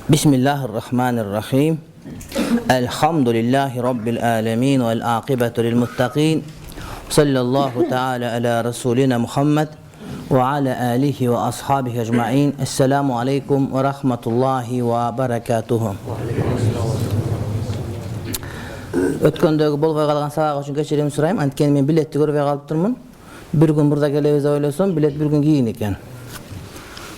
Bismillahirrahmanirrahim. Elhamdülillahi Rabbil alemin vel akibetu lil muttaqin. Sallallahu teala ala Resulina Muhammed ve ala alihi ve ashabihi ecma'in. Esselamu aleyküm ve rahmetullahi ve berekatuhu. Ötkendögi bolbay kalgan sabaga üçün kechirim surayım. Antkeni men biletти körüp kalıp turmун. Bir gün burada gelebиз oylosam bilet bir gün giyin eken.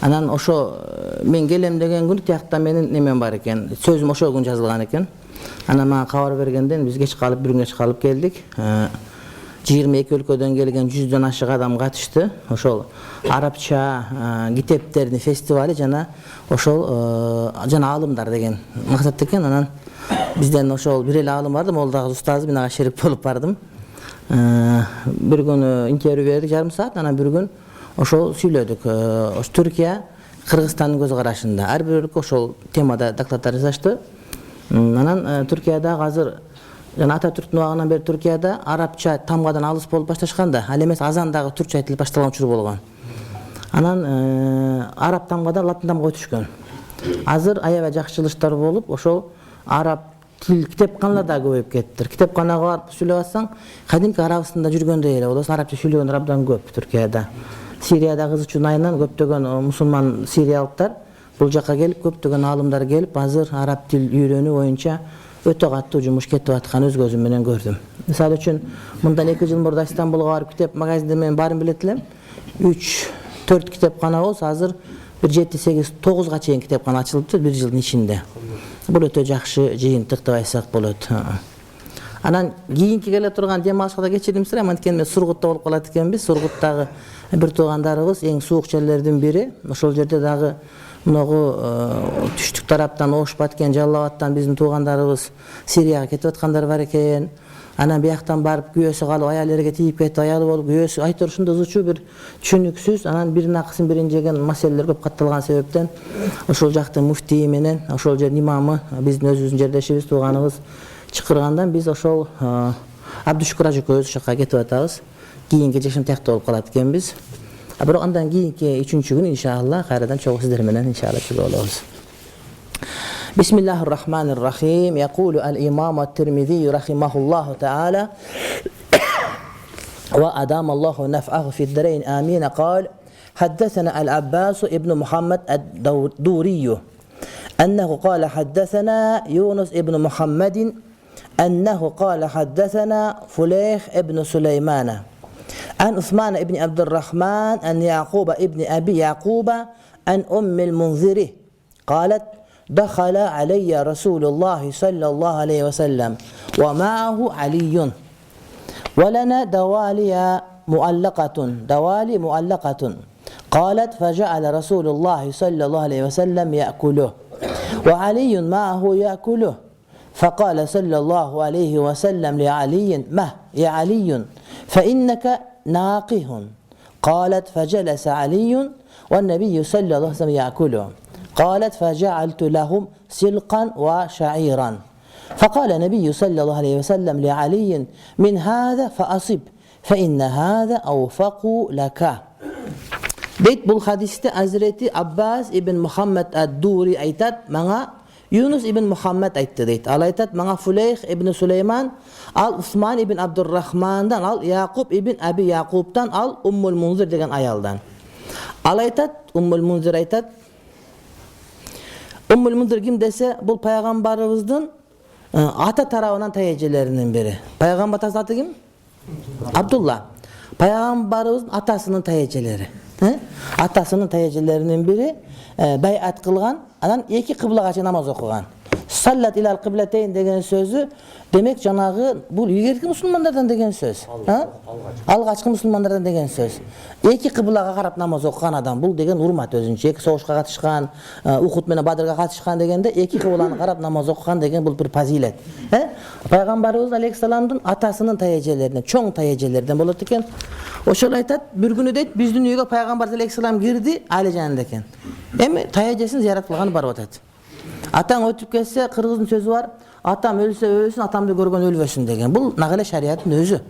Anan oşo men gelem degen gün tiyakta menin nemen bar eken. Sözüm oşo gün жазылган eken. Ana mana kabar bергenden biz geç kalıp bir gün geç kalıp geldik. 22 өлкөдөн келген 100дөн ашык адам катышты. Ошол арабча китептердин фестивали жана ошол жана алымдар деген максат экен. Анан бизден ошол бир эле алым барды, ол дагы устазы, мен ага шерик болуп бардым. Bir gün intervью бердик, жарым саат. Анан bir gün ошол сүйлөдүк. Ош Түркия, Кыргызстандын көз карашында. Ар бир өлкө ошол темада докладдар жасашты. Анан Түркияда азыр жана Ататүрктүн убагынан бери Түркияда арабча тамгадан алыс болуп башташканда, ал эмес азандагы түркчө айтылып башталган учур болгон. Анан араб тамгадан латын тамга өтүшкөн. Азыр аябай жакшы жылыштар болуп, ошол араб тил китепканалар да көбөйүп кетти. Китепканага барып сүйлөп атсаң, кадимки Арабистанда жүргөндөй эле болосуң. Арабча сүйлөгөндөр абдан көп Түркияда. Сирияда Кызылчуун айынан көптөгөн мусулман сириялыктар бул жакка келип, көптөгөн аалымдар келип, азыр араб тил үйрөнүү боюнча өтө катуу жумуш кетип аткан өз көзүм менен көрдүм. Мисалы үчүн, мындан 2 жыл мурда Истанбулга барып китеп магазинде мен барын билет элем. 3-4 китепкана болсо, азыр 7-8-9га чейин китепкана ачылыптыр bir жылдын ичинде. Бул өтө жакшы жыйынтык деп айтсак болот. Анан кийинки келе турган дем алышка кечирим сурайм. Анткени мен Сургутта болуп калат экенбиз. Сургуттагы бир туугандарыбыз эң суук жерлердин бири. Ошол жерде дагы многу түштүк тараптан Ош Баткен, Жалал-Абадтан биздин туугандарыбыз Сирияга кетип аткандар бар экен. Анан бияктан барып күйөөсү калып аял эрге тийип кетип, аялы болуп күйөөсү айтор ушундай зучу бир түшүнүксүз. Анан бирин акысын бирин жеген маселелер көп катталган себептен ошол жактын муфтийи менен ошол жердин имамы биздин өзүбүздүн жердешибиз, тууганыбыз чакыргандан биз ошол Абдушкур ажы экөөбүз ошо жакка кетип атабыз. Кийинки жашым тияктуу болуп калат экенбиз. Бирок андан кийинки 3-күн иншалла кайрадан чогуу сиздер менен иншалла чыгып болобуз. Bismillahirrahmanirrahim. Yaqulu al-Imam at-Tirmidhi rahimahullahu ta'ala wa adama Allahu naf'ahu fi ad-darain amin. Qala حدثنا العباس ابن محمد الدوري أنه قال حدثنا يونس ابن محمد أنه قال حدثنا فليح ابن سليمان عن عثمان ابن عبد الرحمن أن يعقوب ابن أبي يعقوب عن أم المنذر قالت دخل علي رسول الله صلى الله عليه وسلم ومعه علي ولنا دوالي معلقة قالت فجعل رسول الله صلى الله عليه وسلم يأكله وعلي معه يأكله فقال صلى الله عليه وسلم لعلي ما يا علي فإنك ناقه قالت فجلس علي والنبي صلى الله عليه وسلم يأكله قالت فجعلت لهم سلقا وشعيرا فقال النبي صلى الله عليه وسلم لعلي من هذا فأصب فإن هذا أوفق لك. Deyt bul hadiste Hazreti Abbas ibn Muhammed ad-Duri aytat manga Yunus ibn Muhammed aytты deyt. Al aytat manga Fuleyh ibn Süleyman, al Osman ibn Abdurrahmandan, al Yaqub ibn Abi Yaqub'dan, al Ummul Munzir degen ayaldan. Al aytat Ummul Munzir aytat. Ummul Munzir kim dese bul peygamberimizdin ata tarafından tayyicelerinden biri. Peygamber atasının adı kim? Abdullah. Peygamberimizin atasının tayyiceleri. Atasının tayyicelerinden biri bayat kılgan, anan iki kıblagacha namaz okugan. Sallat ilal kıbleteyn degen sözü demek janağı bu ilgerki musulmanlardan degen söz. Algaçkı musulmanlardan degen söz. Iki kıblaga karap namaz okugan adam bu degen urmat özünçe. Iki soğuşka katışkan, Uhud menen Badrga katışkan degende iki kıblаны karap namaz okugan degen bu bir fazilet. Peygamberimiz Aleyhisselam'ın atasının tayyicelerinden, çoğun tayyicelerinden bolot eken. Oşol aytat bir günü deyt bizdin uyga Peygamber Aleyhisselam girdi aile janında eken. Эми таяжеsin зиярат кылганы барып атат. Атаң өтүп кетсе, кыргыздын сөзү бар, атам өлсө өлсүн, атамды көргөн өлбөсүн деген. Бул нагыле шариаттын өзү.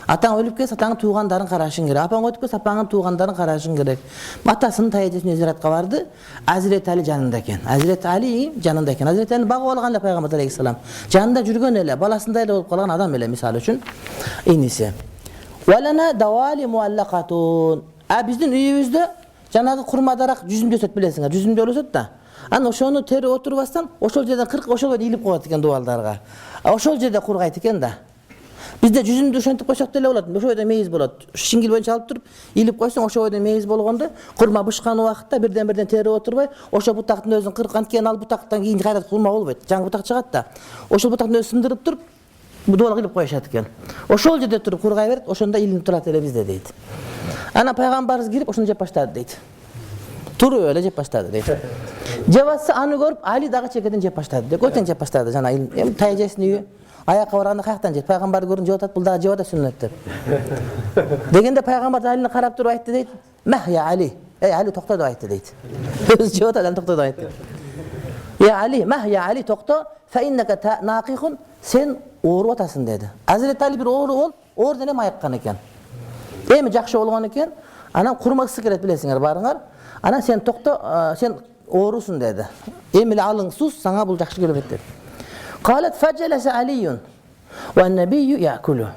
Атаң өлүп кетсе, атаңдын туугандарын карашың керек. Апаң өтүп кетсе, апаңдын туугандарын карашың керек. Атасынын таяжесине зиyaratка барды. Азирет Али жанында экен. Азирет Али жанында экен. Азирет Али багып алган эле пайгамбар алейхиссалам. Жанында жүргөн эле, баласындай эле болуп калган адам эле, мисалы үчүн. Иниси. Валана давали муаллакатун. Биздин үйүбүздө жанагы курма дарак жүзүмдө өсөт, билесиңер. Жүзүмдө өсөт да. Аны ошону терип отурбастан, ошол жерден кырк ошол жерде илип коет экен дубалдарга. Ошол жерде кургайт экен да. Бизде жүзүмдү ошентип койсок деле болот. Ошол жерде мейиз болот. Шиңгил боюнча алып туруп, илип койсоң ошол жерде мейиз болгондо, курма бышкан убакытта бирден терип отурбай, ошол бутактын өзүн кыркан кийин ал бутактан кийин кайра курма болбойт. Жаңы бутак чыгат да. Ошол бутактын өзүн сындырып туруп, дубалга илип коюшат экен. Ошол жерде туруп кургай берет, ошондо илинип турат эле бизде дейт. Ана пайгамбарыбыз кирип ошону жеп баштады дейт. Туруп эле жеп баштады дейт. Жеп атса аны көрүп Али дагы чекеден жеп баштады дейт. Көтен жеп баштады жана эми таяжесинин үйү. Аякка барганда каяктан жейт? Пайгамбарды көрүн жеп атат, бул дагы жеп атат сүннөт деп. Дегенде пайгамбар Алини карап туруп айтты дейт. "Мах я Али". Али токто деп айтты дейт. Өзү жеп атат, аны токто деп айтты. "Я Али, мах я Али токто, фа иннака нақихун", сен ооруп атасың деди. Азирет Али бир оору болуп, оордон эми айыккан экен. Эми жакшы болгон экен. Анан курмаксы келет, билесиңер, барыңар. Анан сен токто, сен оорусуң деди. Эми эле алың суз, сага бул жакшы келбейт деди. Qalat fajalasa Aliyun wa an-nabiyyu ya'kulu.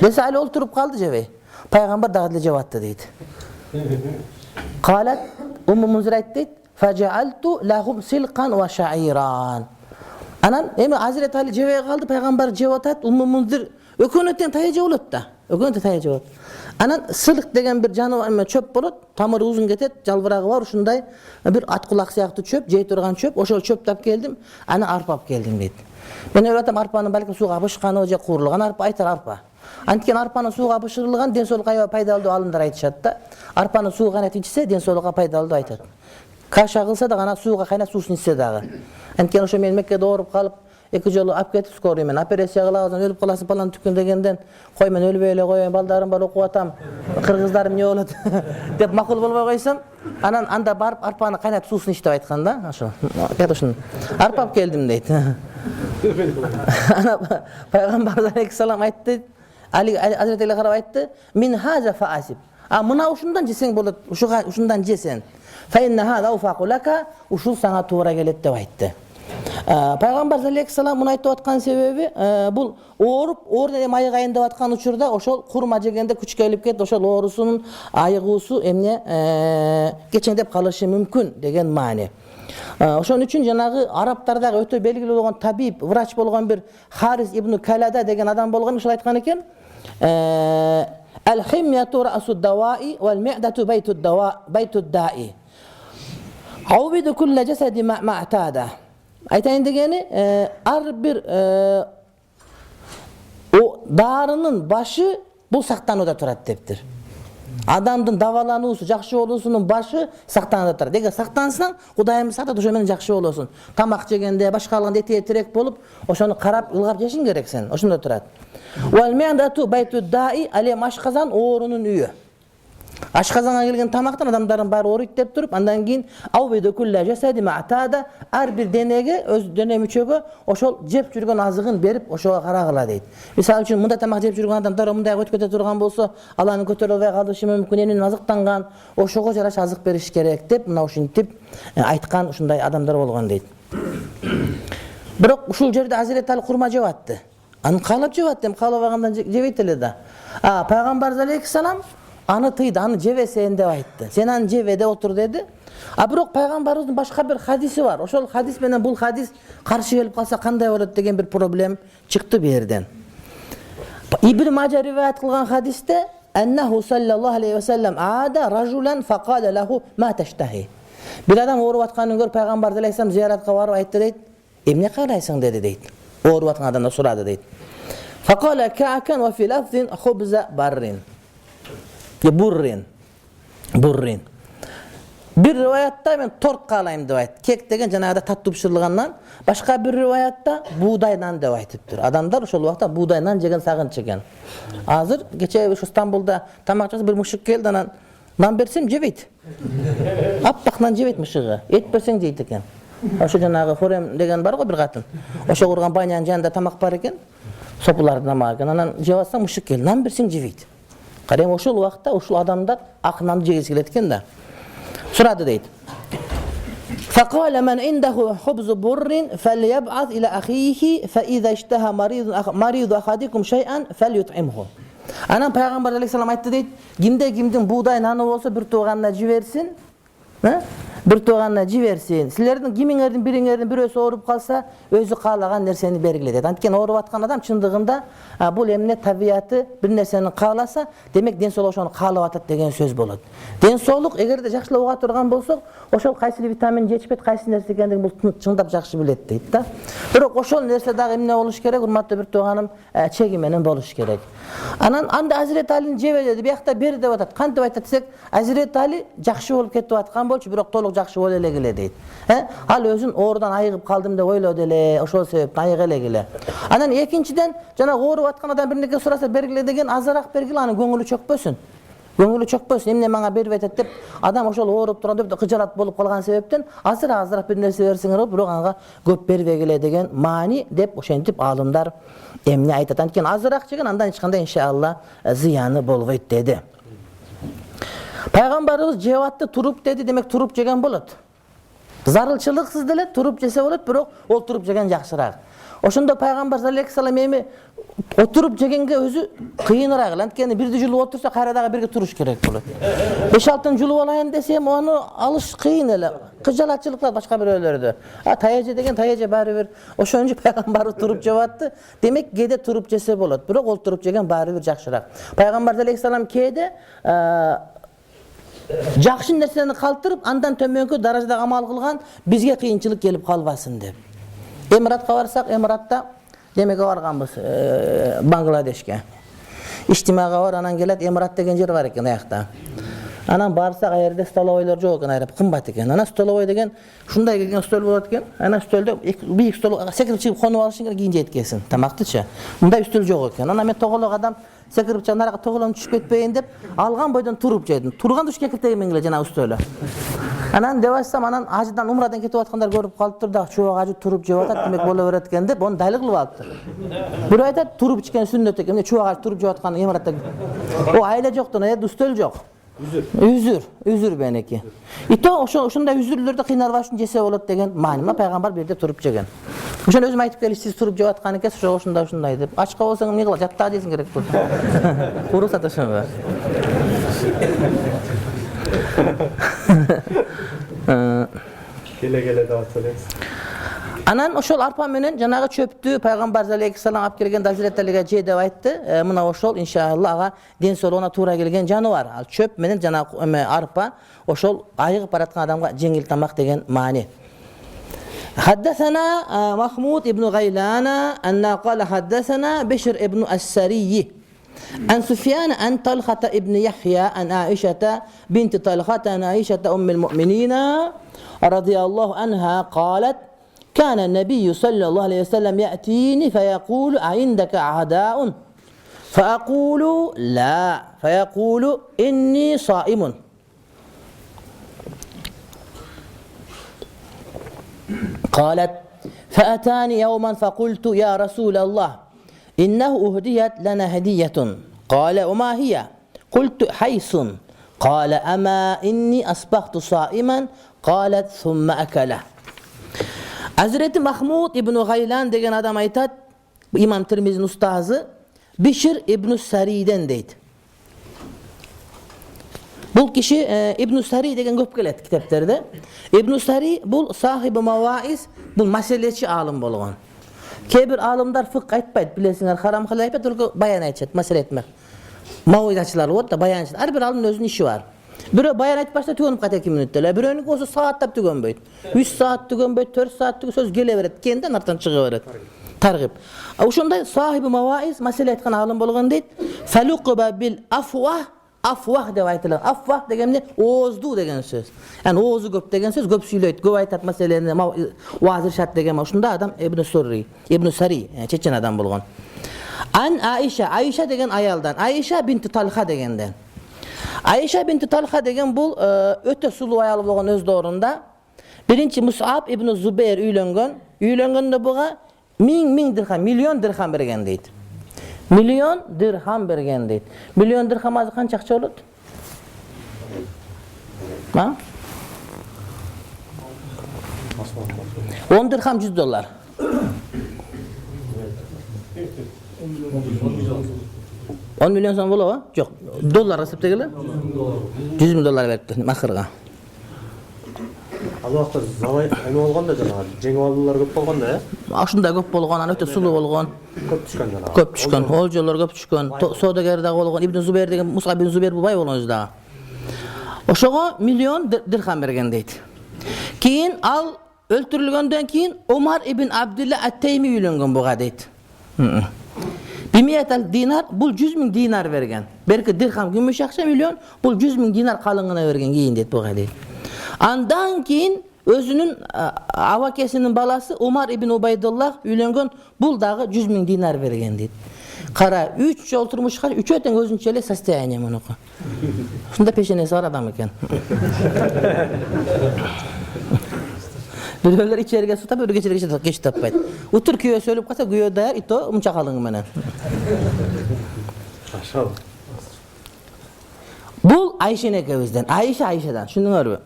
Desa Ali olturup kaldı jebey. Peygamber dagı delе jеп atты deydi. Qalat Ummu Munzir aytdı deydi. Faja'altu lahum silqan wa sha'iran. Anan emi Hazret Ali jebey kaldı, Peygamber jep atat, Ummu Munzir ökönöten tayaja bolot da. Ökönöten tayaja bolot. Anan sılıq degen bir janыбар çöp bolot, tamırı uzun ketet, jalbıragı var, uşunday bir at kulak siyaktı çöp, jey turgan çöp, oşol çöp tap geldim, ana arpa alып geldim deydi. Men öğretim arpanın balkim suğa bışkanı je kurulgan arpa aytar arpa. Antken arpanın suğa bışırılgan den soolukka paydalуу alımдар aytышат da. Arpanın suğu kaynat içse den soolukka paydalуу aytat. Kaşa kılsa da gana suğa kaynat suusun içse dağı. Antken oşo men Mekke'de doğurup kalıp eki jolu ap ketip skori men operasiya kılabızdan ölüp kalasın falan tükün degenden koy men ölüp öyle koyayım, baldarım bar okup atam, kırgızlarım ne bolot dep makul bolbой koysam, anan anda barıp arpanı kaynat suusun iç dep aytkan da. Oşo. Ket oşun. Arpa alып keldim deyt. Ana Peygamber Aleyhisselam aytdı. Ali Hazreti Ali karab aytdı. Min haza faasib. Mına uşundan jesen bolot, uşundan jesen. Fa inna hada ufaqu laka, uşul sana toora gelet dep aytdı. Peygamber Aleyhisselam bunu aytып atkan sebebi bul oor dedim ayık ayın dep atkan uçurda oşol kurma jegende küç kelip ket, oşol oorusunun ayıgısı emne geçen dep kalışı mümkün degen mani. Ошон үчүн жанагы арабтардагы өтө белгилүү болгон табиб, врач болгон бир Харис ибн Калада деген адам болгон, ошол айткан экен. Ал-химяту рa'суд даваи вал ми'дату байтуд даи. Ауbidu kulla jasadi ma'tada. Айтайын дегени, ар бир o darının başı bul sактанууда турат дептир. Адамдын давалануусу, жакшы болуусунун башы сактанып турат. Эгер сактансаң, Кудайым сактат, ошо менен жакшы болосуң. Тамак жегенде, башка алганда эти тирек болуп, ошону карап, ылгап жешиң керек сен. Ошондо турат. Wal mi'datu baytud da'i, алем ашказан оорунун үйү. Ашказанга келген тамактан адамдардын баары ооруйт деп туруп, андан кийин ауbidu kulla jasadi ma'tada, ар бир денеге, өз дене мүчөгө ошол жеп жүргөн азыгын берип, ошого карагыла дейт. Мисалы үчүн мындай тамак жеп жүргөн адамдар мындай өтүп кете турган болсо, ал аны көтөрө албай калышы мүмкүн, эмне азыктанган, ошого жараша азык бериш керек деп, мына ушинтип айткан ушундай адамдар болгон дейт. Бирок ушул жерде Hazret Ali курма жеп атты. Аны каалап жеп атты, каалабагандан жебейт эле да. Пайгамбар Алейхиссалам аны тыйды, аны жебесен деп айтты. Сен аны жебе деп отур деди. Бирок пайгамбарыбыздын башка бир хадиси бар. Ошол хадис менен бул хадис каршы келип калса кандай болот деген бир проблем чыкты бу жерден. Ибн Мажа риваят кылган хадисте аннаху саллаллаху алейхи ва саллям ада ражулан фaqala lahu ma tashtahi. Бир адам ооруп атканын көрүп пайгамбар алейхиссалам зияратка барып айтты дейт. Эмне каалайсың деди дейт. Ооруп аткан адамдан сурады дейт. Faqala ka'kan wa fi lafzin khubza barrin. Burrin. Bir rivayatta men tort kaalayım деп айтты. Kek деген жанагыда таттуу бышырылгандан, башка бир rivayatta buğdaydan деп айтыптыр. Адамдар ошол убакта buğdaydan жеген сагынч экен. Азыр кече ушу Стамбулда тамак жасап бир мушук келди, анан Nan bersem jebeyt. Appak nan jebeyt müşüğü. Et berseň jeyt eken. Oşo janagy Horem degen bar go bir gatyn. Oşo kurgan banyan janında tamak bar eken. Sopular tamak. Anan jebatsaň müşük kel. Nan berseň jebeyt. Qarang oşol wagtda oşol adamlar aknan jegesi keletken da. Surady deyt. Faqala men indahu hubzu burrin falyab'ath ila akhihi fa iza ishtaha maridu ahadikum shay'an falyut'imhu. Anan Peygamber aleyhisselam aytdı deyt. Kimden buğday nanı bolsa bir toğanna jibersin. Bir toğanna jibersin. Sizlerden kimiňerden biriňerden birösi orup kalsa özü kalagan nerseni bergile deyt. Antken orup atkan adam çındygynda bul emne tabiatı bir nerseni kalasa demek densoluk şonu kalap atat degen söz bolat. Densoluk egerde jakşylap oga turgan bolsak oşol kayсы vitamin жетпет kayсы nerse ekendigi bul çyndap jakşı bilet deyt da. Birok oşol nerse dagı emne boluş gerek urmatly bir toğanım çegi menen boluş gerek. Anan anda Hazret Ali'ni jebe dedi. Biyakta beri dep atat. Kantip aytat desek Hazret Ali jakşı bolup ketip atkan bolçu birok toluk jakşı bol ele gele deyt. Al özün orudan ayıgıp kaldım dep oylody ele. Oşol sebepten ayıg ele gele. Anan ekinçiden jana orup atkan adam birneke surasa bergile degen azarak bergile anın göngülü çökpösün. Göngülü çökpösün. Emne maňa berip etet dep adam oşol orup turan dep kıjarat bolup kalgan sebepten azırak bir nerse bersiňer birok anga köp berbegile degen mani dep oşentip alımlar emne aytat. Antken azırak jegen andan hiç kандай inşallah ziyany bolboýt dedi. Peygamberimiz jebatty turup dedi demek turup jegen bolat. Zarylçylyksız dele turup jese bolat birok ol turup jegen jakşyrak. Oşunda Peygamber sallallahu aleyhi ve sellem emi oturup jegenge özü kıyınırak. Antkeni birdi julup otursa karadaga birge turuş gerek bolat. 5-6 julup alaýyn desem onu alış kıyın ele. Kıjalatçılıklar başka bir öylerde. Tayaje degen tayaje bari bir. Oşoncu Peygamber turup jebatty. Demek gede turup jese bolat. Birok ol turup jegen bari bir jakşyrak. Peygamber sallallahu aleyhi ve sellem kede jakşı nerseni kaltırıp andan tömönkü darajada amal kılgan bizge kıyınçılık gelip kalbasın dep. Emiratga barsak, Emiratda demege barganbız Bangladeşke. İçtimaga var, anan gelet Emirat degen jer var eken ayakta. Anan barsak ayerde stolovoylar jok eken ayrıp kımbat eken. Ana stolovoy degen şunday kelgen stol bolat eken. Ana stolda büyük stol sekirip çykyp konup alışın gerek ginje etkesin. Tamaktyça. Munda üstül jok eken. Ana men togolok adam sekirip çanaraga togolam düşüp ketpeyin dep algan boydan turup jedim. Turgan düşke ketegen mengile jana üstölü. Anan devassam anan hacıdan umradan ketip atkandar görüp kalıptır da şu hacı turup jep atat demek bola beretken dep onu daýlyk kılıp alyptır. Bir aytat turup içken sünnet eken. Şu hacı turup jep atkan Emiratda o aile joktan ýa üstöl jok. Üzür beneki. Ito oşunda üzürlerde kıynar başın jese bolat degen manima Peygamber berde turup jegen. Oşon özüm aytyp kelip siz turup jep atkan ekesiz oşunda dep. Açka bolsaň ne kılar? Jatta deýsiň gerek bolsa. Kuru sataşan bar. Gele dağıtılır. Anan oşol arpa menen janagy çöptü Peygamber sallallahu aleyhi ve sellem alıp kelgen Hazret Ali'ge je dep aýtdy. Muna oşol inşallah aga densoluğuna toora kelgen jany var. Al çöp menen janagy arpa oşol aýygyp baratgan adamga jеңил tamak degen mani. Haddesana Mahmud ibn Gaylana anna qala haddesana Bishr ibn as-Sariyyi an Sufyan an Talha ibn Yahya an Aisha bint Talha an Aisha ummul mu'minin radiyallahu anha qalat كان النبي صلى الله عليه وسلم يأتيني فيقول عندك أعداء فأقول لا فيقول إني صائم قالت فأتاني يوما فقلت يا رسول الله إنه أهديت لنا هدية قال وما هي قلت حيث قال أما إني أصبحت صائما قالت ثم أكله. Hazreti Mahmud ibn Gaylan degen adam aytat, İmam Tirmizi'nin ustazı Bishr ibn Sari'den deydi. Bu kişi İbn Sari degen köp gelet kitaplarda. İbn Sari bu sahibi mavaiz, bu meseleçi alim bolgan. Kebir alimler fıkh aytpayt, bilesiňer haram halal aytpayt, bayan aytjat, mesele etmek. Mavizatçılar bor da bayançı. Her bir alimin özünün işi var. Biri bayan aytıp başta tügönüp kata 2 minutda. Birönük olsa saatlap tügönbeyt. 3 saat tügönbeyt, 4 saat tügönbeyt, söz gele beret. Kendinden artan çıgı beret. Targib. Uşunda sahibi mavaiz mesele etken alim bolgan deyt. Feluqba bil afwah, afwah dep aytılır. Afwah degende oozdu degen söz. Yani oozu köp degen söz, köp süyleyt, köp aytat meseleni wazir şart degen. Uşunda adam İbn Sari, çeçen adam bolgan. An Aisha degen ayaldan. Aisha binti Talha degenden. Ayşe binti Talha деген bul öte sulu ayal bolgan öz doğrunda. Birinci Mus'ab ibn Zubeyr üylөнгөн. Üylөнгөндө буга 1000 dirham, milyon dirham bergen deydi. Milyon dirham bergen deydi. Milyon dirham azı kança akça bolot? Ha? 10 dirham $100. 10 milyon son bolo ba? Yok. Dolar eseptegile? $100.000 beripti mahırga. Ал вакытта замай эме болгондо жанагы жеңип алуулар көп болгондо, Ашында көп болгон, аны өтө сулуу болгон. Көп түшкөн жанагы. Көп түшкөн, олжолор көп түшкөн. Содагер дагы болгон, Ибн Зубейр деген Мус'аб ибн Зубейр бубай болгон өзү дагы. Ошого миллион дирхам берген дейт. Кийин ал өлтүрүлгөндөн кийин Умар ибн Абдулла ат-Тайми үйлөнгөн буга дейт. 100 dinar, bul 100.000 dinar bergen. Belki dirham gümüş akça milyon, bul 100.000 dinar kalınına vergen giyin deyit bu kadar. Andan keyin özünün avakesinin balası Umar ibn Ubaydullah üylөнгөн, bul dağı 100.000 dinar vergen deyit. Kara 3 yol turmuşka, 3 öten özünçeli состояние munuku. Şunda peşenesi var adam eken. Biriler içeriye su tabi, öyle geç tapaydı. Utur köye söyleyip kalsa köye dayar, ito umçakalın menen. Aşağı. Bul Ayşe nekevizden, Ayşe'den, şunu görüyor.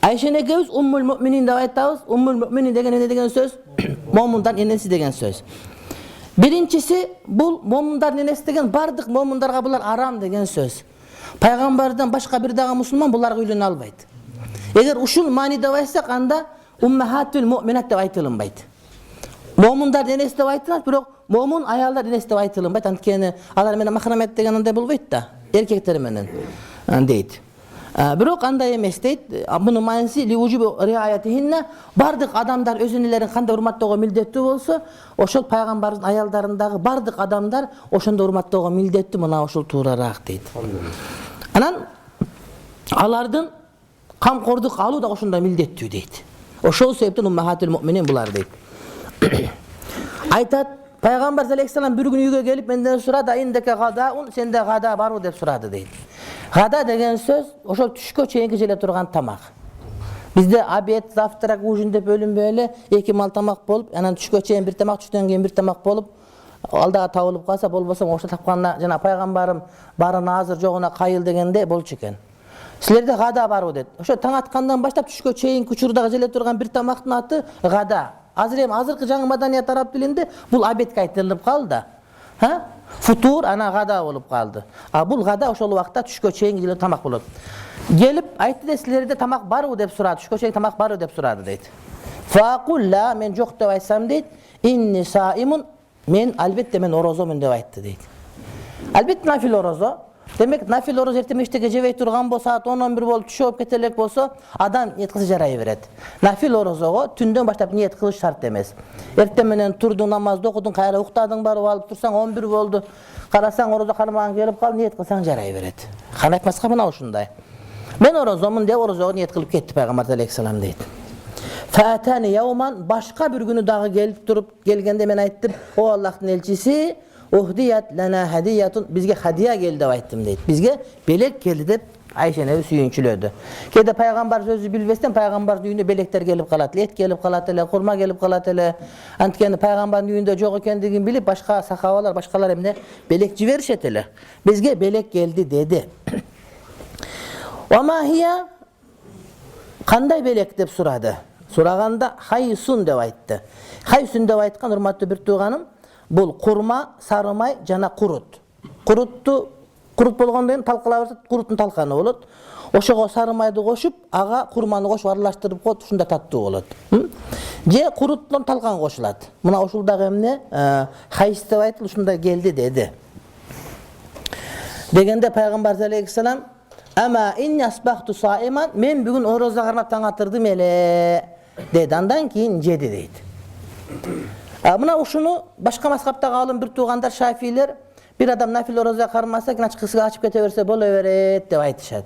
Ayşe nekeviz Ummul Mu'minin de ayettiğimiz, Ummul Mu'minin degen söz, Mu'mundan enesi degen söz. Birincisi, bul Mu'mundan enesi degen, bardık Mu'mundarga bular aram degen söz. Peygamberden başka bir dağı Müslüman bularga üylene albaydı. Eğer uşul mani dep aytsak anda ummahatul mu'minat dep aytılınbaydı. Mu'mundar denesi dep aytılат, bирок mu'mun ayallar denesi dep aytılınbaydı. Antkeni alar menen mahramet degen андай bolбойт da, erkekler menen deyt. Bирок андай emes deyt. Bunun manisi li wujubi riayatihinna, bardyk adamlar özünlerin kандай urmаттоого mildettүү bolsa, oşol peygamberin ayallarındagı bardyk adamlar oşonda urmаттоого mildettүү, mına oşol tuurarak deyt. Anan alardın kamkorduk alu da oşunda mildettүү deyt. Oşol sebepten ummahatul mu'minin bular deyt. Aytat, Peygamber sallallahu bir gün uyga gelip menden surada indeke gadaun, sende gada barmı dep suradı deyt. Gada degen söz oşol түшкө чейинки желе турган тамак. Bizde abiyet, zaftarak, ujun dep bölüm böyle, iki mal tamak bolup, anан түшкө чейин bir tamak, түштөн кийин bir tamak bolup, aldaga табылып калса, болбосо ошо тапканда жана пайгамбарым барын азыр жогуна кайыл дегенде болчу экен. Sizlerde gada barбы dedi. Oşo taң atkандан баштап түшкө чейинки учурдагы желе турган bir тамактын аты gada. Азыр эми азыркы жаңы маданият араб тилинде бул абетке айтылып калды. Ha? Futur ana gada olup kaldı. Bul gada oşol vakta түшкө чейинки желе тамак болот. Gelip aytты да sizlerde tamak barбы деп сурады. Түшкө чейин tamak barбы деп сурады дейт. Faqul la men жок деп айтсам дейт. Inni saimun, men albatta men orozomун деп айтты дейт. Albatta nafil orozo. Demek nafil oroz erteme iştege jebey turgan bolsa, saat 10-11 bolup түшөp кетелек болсо, adam niyet kılsa jarayı berет. Nafil orozogo tündөн başlap niyet kılış şart emес. Ertemenen turdun, namazды okudun, kayra uktadın barıp alıp tursan 11 boldu. Karasan orozo karmağın gelip kal, niyet kılsan jarayı berет. Kan aytmaska mına uşunday. Men orozomun dep orozogo niyet kılıp ketti Peygamber aleyhisselam deydi. Fatani yawman, başka bir günü dağı gelip durup gelgende men ayttım, o Allah'ın elçisi uhdiyat lana hadiyatun, bizge hadiya geldi dep ayttım deydi. Bizge belek geldi dep Ayşe nevi suyunçulödü. Kede peygamber sözü bilbesden peygamberin düğünde belekler gelip kalat, et gelip kalat ele, kurma gelip kalat ele. Antkeni peygamberin düğünde jok ekendigin bilip başka sahabalar, başkalar emne belek jiberişet ele. Bizge belek geldi dedi. Wa ma hiya, kanday belek dep suradı. Suraganda haysun dep aytты. Haysun dep aytkan urmatlı bir tuğanım, bul kurma, sarımay, jana kurut. Kurut bolgondan keyin talkala berse, kurutun talkаны bolot. Oşogo sarımaydı koşup, aga kurmanı koşup aralashtirip koyup, şunda tattуу bolot. Je kurutlan talkan koşulat. Mına oşuldağı emne hays dep aytıldı, şunda geldi dedi. Degende Peygamber aleyhisselam, ama inni asbahtu saiman, men bugün oroza karnap taң atırdım ele dedi. Andan keyin jedi deydi. Mına uşunu başka maskapta kalın bir tuğandar Şafiiler, bir adam nafil oroza karmasa, kısıga açıp kete verse bola veret dep aytışat.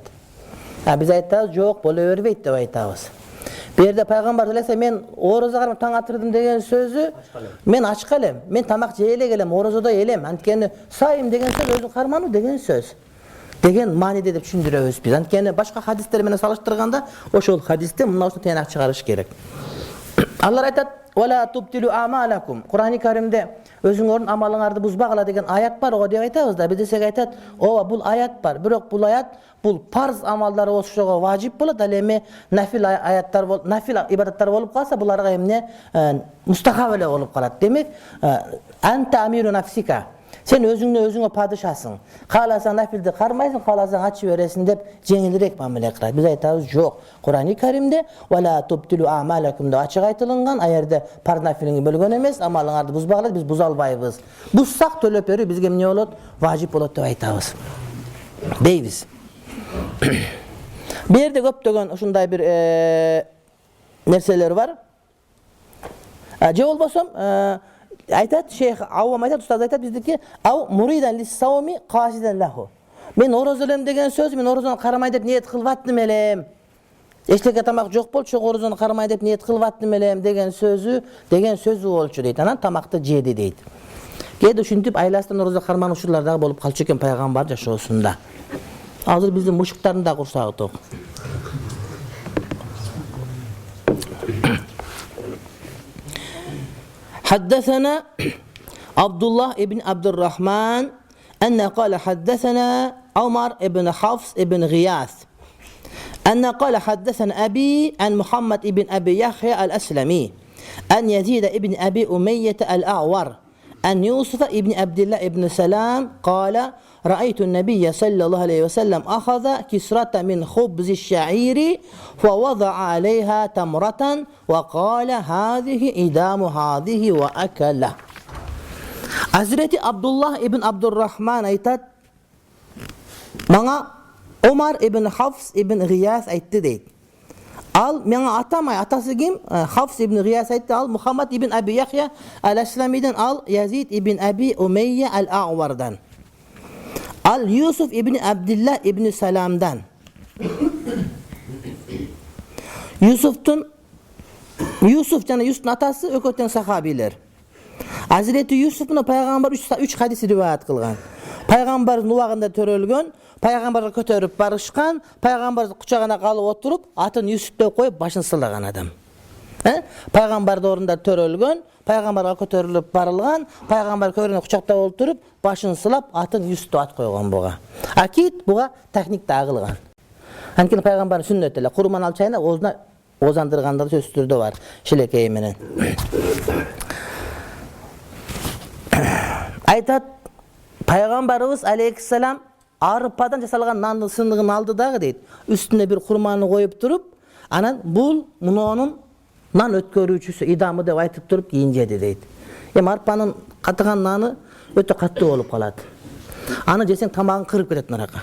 Biz ayttabız, jok bola verбейт dep ayttabız. Bu yerde Peygamber söylese men oroza karma taң atırdım degen sözü men açka elem. Men tamak jeyle gelem, orozada elem. Antkeni sayım degen söz özün karmanu degen söz. Degen manide dep düşündürөбүз biz. Antkeni başka hadistler menен salıştırganda oşol hadiste muna uşun teynak çıgarış gerek. Allah aytat: "Wala tubtilu a'malakum." Kur'an-ı Kerimde özüңөрдүн amalıңарды buzbagala degen ayat бар го деп айтабыз да. Биз десек айтат: "Ооба, бул аят бар. Бирок бул аят бул парз амалдар болушуга важип болот. Ал эми нафил аяттар болуп, нафил ибадаттар болуп калса, буларга эмне мустахаб эле болуп калат." Демек, "Анта амиру нафсика." Sen özüңө padişasың. Kalасаң нафилди кармайсың, kalасаң ачып бересиң деп жеңилирээк мамиле кылат. Биз айтабыз, жок. Kur'an-ı Kerimde "Wala tubtilu a'malakum" da açık aytылган, аерде парз нафилиңи бөлгөн эмес, амалыңарды бузбагыла, биз буза албайбыз. Бузсак төлөп берүү бизге эмне болот? Важип болот деп айтабыз. Дейбиз. Bu yerde көптөгөн ушундай бир нерселер бар. Же болбосом aytat Şeyh Avvam aytat, ustaz aytat bizdeki av muridan lis-savmi qasidan lahu. Men orozalem degen söz, men orozony karamay dep niyet kılıp attım elem. Eşteke tamak jok bolчу, orozony karamay dep niyet kılıp attım elem degen sözü bolчу deyt. Anan tamakты jedi deyt. Kedi üşüntüp aylasından oroza karmanuşurlar da bolup kalçı eken peygamber jaşoosunda. Azır bizdin muşuklarında kursağı tok. حدثنا عبد الله بن عبد الرحمن أن قال حدثنا عمر بن حفص بن غياث أن قال حدثنا أبي عن محمد بن أبي يحيى الأسلمي أن يزيد بن أبي أمية الأعور أن يوسف بن عبد الله بن سلام قال رأيت النبي صلى الله عليه وسلم أخذ كسرة من خبز الشعير فوضع عليها تمرة وقال هذه إدام هذه وأكله. Hazreti Abdullah ibn Abdurrahman aytat, bana Omar ibn Hafs ibn Giyas aytdı deyt. Al mena atamay, atası kim? Hafs ibn Giyas aytdı. Al Muhammed ibn Abi Yahya al-Aslami'den, al Yazid ibn Abi Umeyye al-A'var'dan. Al Yusuf ibn Abdullah ibn Salam'dan. Yusuf canı Yusuf'un atası ököten sahabiler. Hazreti Yusuf'un peygamber 3 hadisi rivayet kılgan. Peygamberin ubagında törölgön, peygamberge kötörüp barışkan, peygamber kucağına kalıp oturup atın Yusuf'ta koyup başını sılagan adam. Peygamber orunda törölgön, peygamberge kötörülüp barılgan, peygamber körüne kucakta oturup başını sılap atın Yusuf'ta at koygan buğa. Akit buğa teknik dağılgan. Hankini peygamberin sünnetele kurban alçayına ozuna ozandırganda söz türdü var. Şilekeyi menen. Aytat Peygamberimiz aleyhisselam arpadan jasalgan nandın sındığını aldı dağı deyt. Üstüne bir kurmanı koyup durup, anan bul munonun nan ötkörүүчүsü idamı dep aytıp durup yiyin jedi deyt. Arpanın katıgan nanı öte katı olup kalat. Anı jesen tamagın kırıp ketет naraka.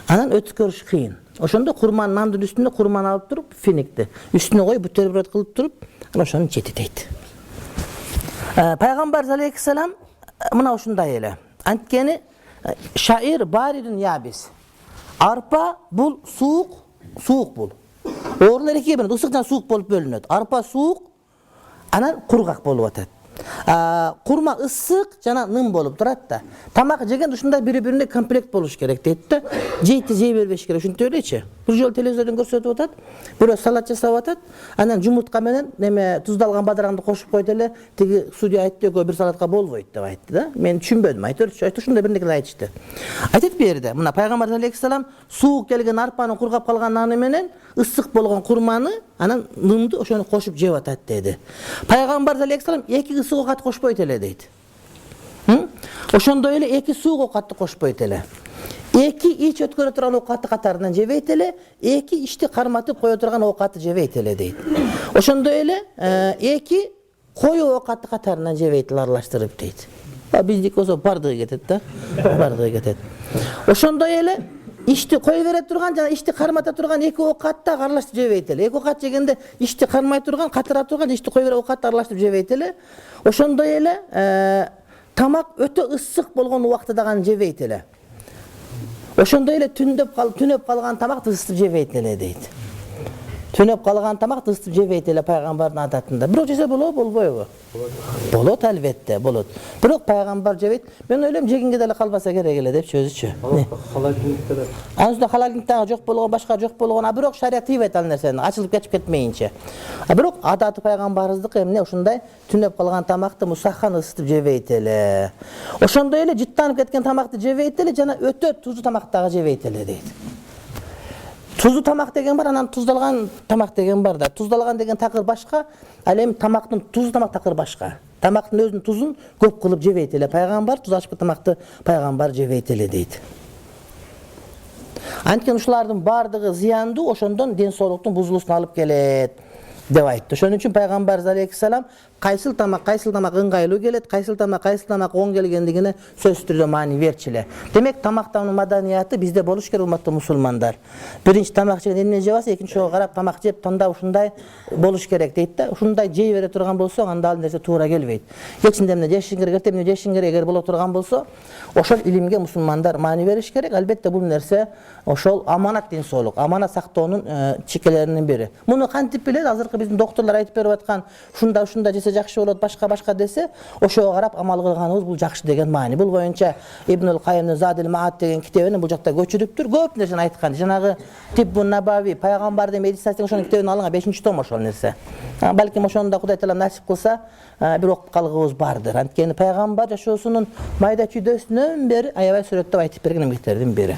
Anan ötkörüş kıyın. Oşonda kurman nandın üstünde kurman alıp durup finikti. Üstüne koyup buterbrot kılıp durup oşonu jedi deyt. Peygamber aleyhisselam mına uşunday ele. Antkeni şair baridun yabis. Arpa bul soğuk bul. Oğurlar ikiye bölünüyor. Isıktan soğuk bolup bölünüyor. Arpa soğuk, anan kurgak bolup atat. Kurma ısık, jana nım bolup durat da. Tamak jegen uşunday biri-birine komplekt boluş gerek deyt da. Jeyti jey berбеш керек. Uşuntu öylечи. Bir jol televizordan көрсөтүp atat. Biri salat жасап atat. Anan jumurtka menen neme tuzdalgan badarаңды koşup koyt ele. Tigi studiya aytты eko bir salatka bolboyt dep aytты da. Men түшүнбөдүm. Aytты ушундай бир нерсе айтышты. Aytып берди. Мына Пайгамбар алейхиссалам суук келген арпанын кургап калган наны менен ысык болгон курманы анан нымды ошону кошуп жеп атат деди. Пайгамбар алейхиссалам эки ысык окат кошпойт эле дейт. Ошондой эле эки суук окатты кошпойт эле. Эки ич өткөрө турган окатты катарынан жебейт эле, эки ичти карматып кое турган окатты жебейт эле дейт. Ошондой эле эки кою окатты катарынан жебейт аралаштырып дейт. Биздики болсо бардыгы кетет да. Бардыгы кетет. Ошондой эле ичти кой бере турган жана ичти кармата турган эки окатты аралаштырып жебейт эле. Эки окат жегенде ичти кармай турган, катыра турган ичти кой бере окатты аралаштырып жебейт эле. Ошондой эле тамак өтө ысык болгон убакта дагы жебейт эле. Ошондой эле түнөп калган тамакты ысытып жебейт эле дейт. Tönep kalgan tamakты ысытып жебейт эле пайгамбардын адатында. Бирок жесе болобу, болбойбу? Болот албетте, болот. Бирок пайгамбар жебейт. Мен ойлойм жегенге деле калбаса керек эле депчи өзүчү. Халалдыкта да. Анысында халалдыкта жок болгон, башка жок болгон, а бирок шарият тийбейт ал нерсени, ачылып кетмейинче. А бирок адаты пайгамбарыбыздыкы эмне ушундай түнөп калган тамакты мусаххан ысытып жебейт эле. Ошондой эле жыттанып кеткен тамакты жебейт эле, жана өтө тузду тамактагы жебейт эле дейт. Tuzlu tamak деген бар, анан туздалган тамак деген бар да. Туздалган деген такыр башка, ал эми тамактын тузу тамак такыр башка. Тамактын өзүнүн тузун көп кылып жебейт эле пайгамбар, туз ашпы тамакты пайгамбар жебейт эле дейт. Анткени ушулардын бардыгы зыяндуу, ошондон ден соолуктун бузулуусуна алып келет деп айтты. Ошон үчүн пайгамбар алейхиссалам кайсыл тамак ыңгайлуу келет, кайсыл тамак оң келгендигине сөзсүз түрдө маани берчү эле. Демек тамактануу маданияты бизде болуш керек урматтуу мусулмандар. Биринчи тамак жеген эмне жебаса, экинчиге карап тамак жеп тандап ушундай болуш керек дейт да. Ушундай жей бере турган болсо, анда ал нерсе туура келбейт. Кечинде эмне жешиң керек, эртең эмне жешиң керек эгер боло турган болсо, ошол илимге мусулмандар маани бериш керек. Албетте бул нерсе ошол аманат ден соолук, аманат сактоонун чекелеринин бири. Муну кантип билет? Азыркы биздин доктурлар айтып берип аткан, ушундай жесе жакшы болот, башка десе, ошого карап амал кылганыбыз бул жакшы деген маани. Бул боюнча Ибнул Кайымдын Задил Маат деген китебинин бул жакта көчүрүптүр. Көп нерсени айткан. Жанагы Тиббун Набави, пайгамбардын медицинасы деген ошонун китебин алынган 5-том ошол нерсе. Балким ошондо Кудай таалам насип кылса, бир окуп калгыбыз бардыр. Анткени пайгамбар жашоосунун майда чүйдөсүнөн бери аябай сүрөттөп айтып берген эмгектердин бири.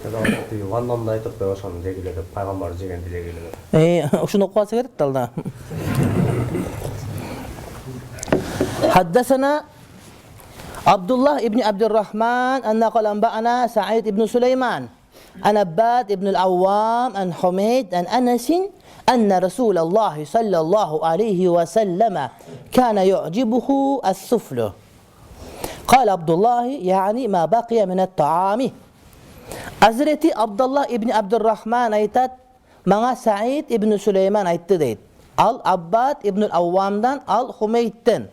Ваннамда айтып қой ошоны жегиле деп, пайгамбар жегенди жегиле деп. Ошону окуп алса керек да алда. حدثنا عبد الله ابن عبد الرحمن أن قال أنبأنا سعيد ابن سليمان عن عباد ابن العوام عن حميد عن أنس أن رسول الله صلى الله عليه وسلم كان يعجبه السفل. قال عبد الله يعني ما بقي من الطعام. Hazreti Abdullah ibn Abdurrahman aytat, "Mağa Said ibn Süleyman aytdı" deyt. Al Abbad ibn Avvamdan, al Humeyd'den.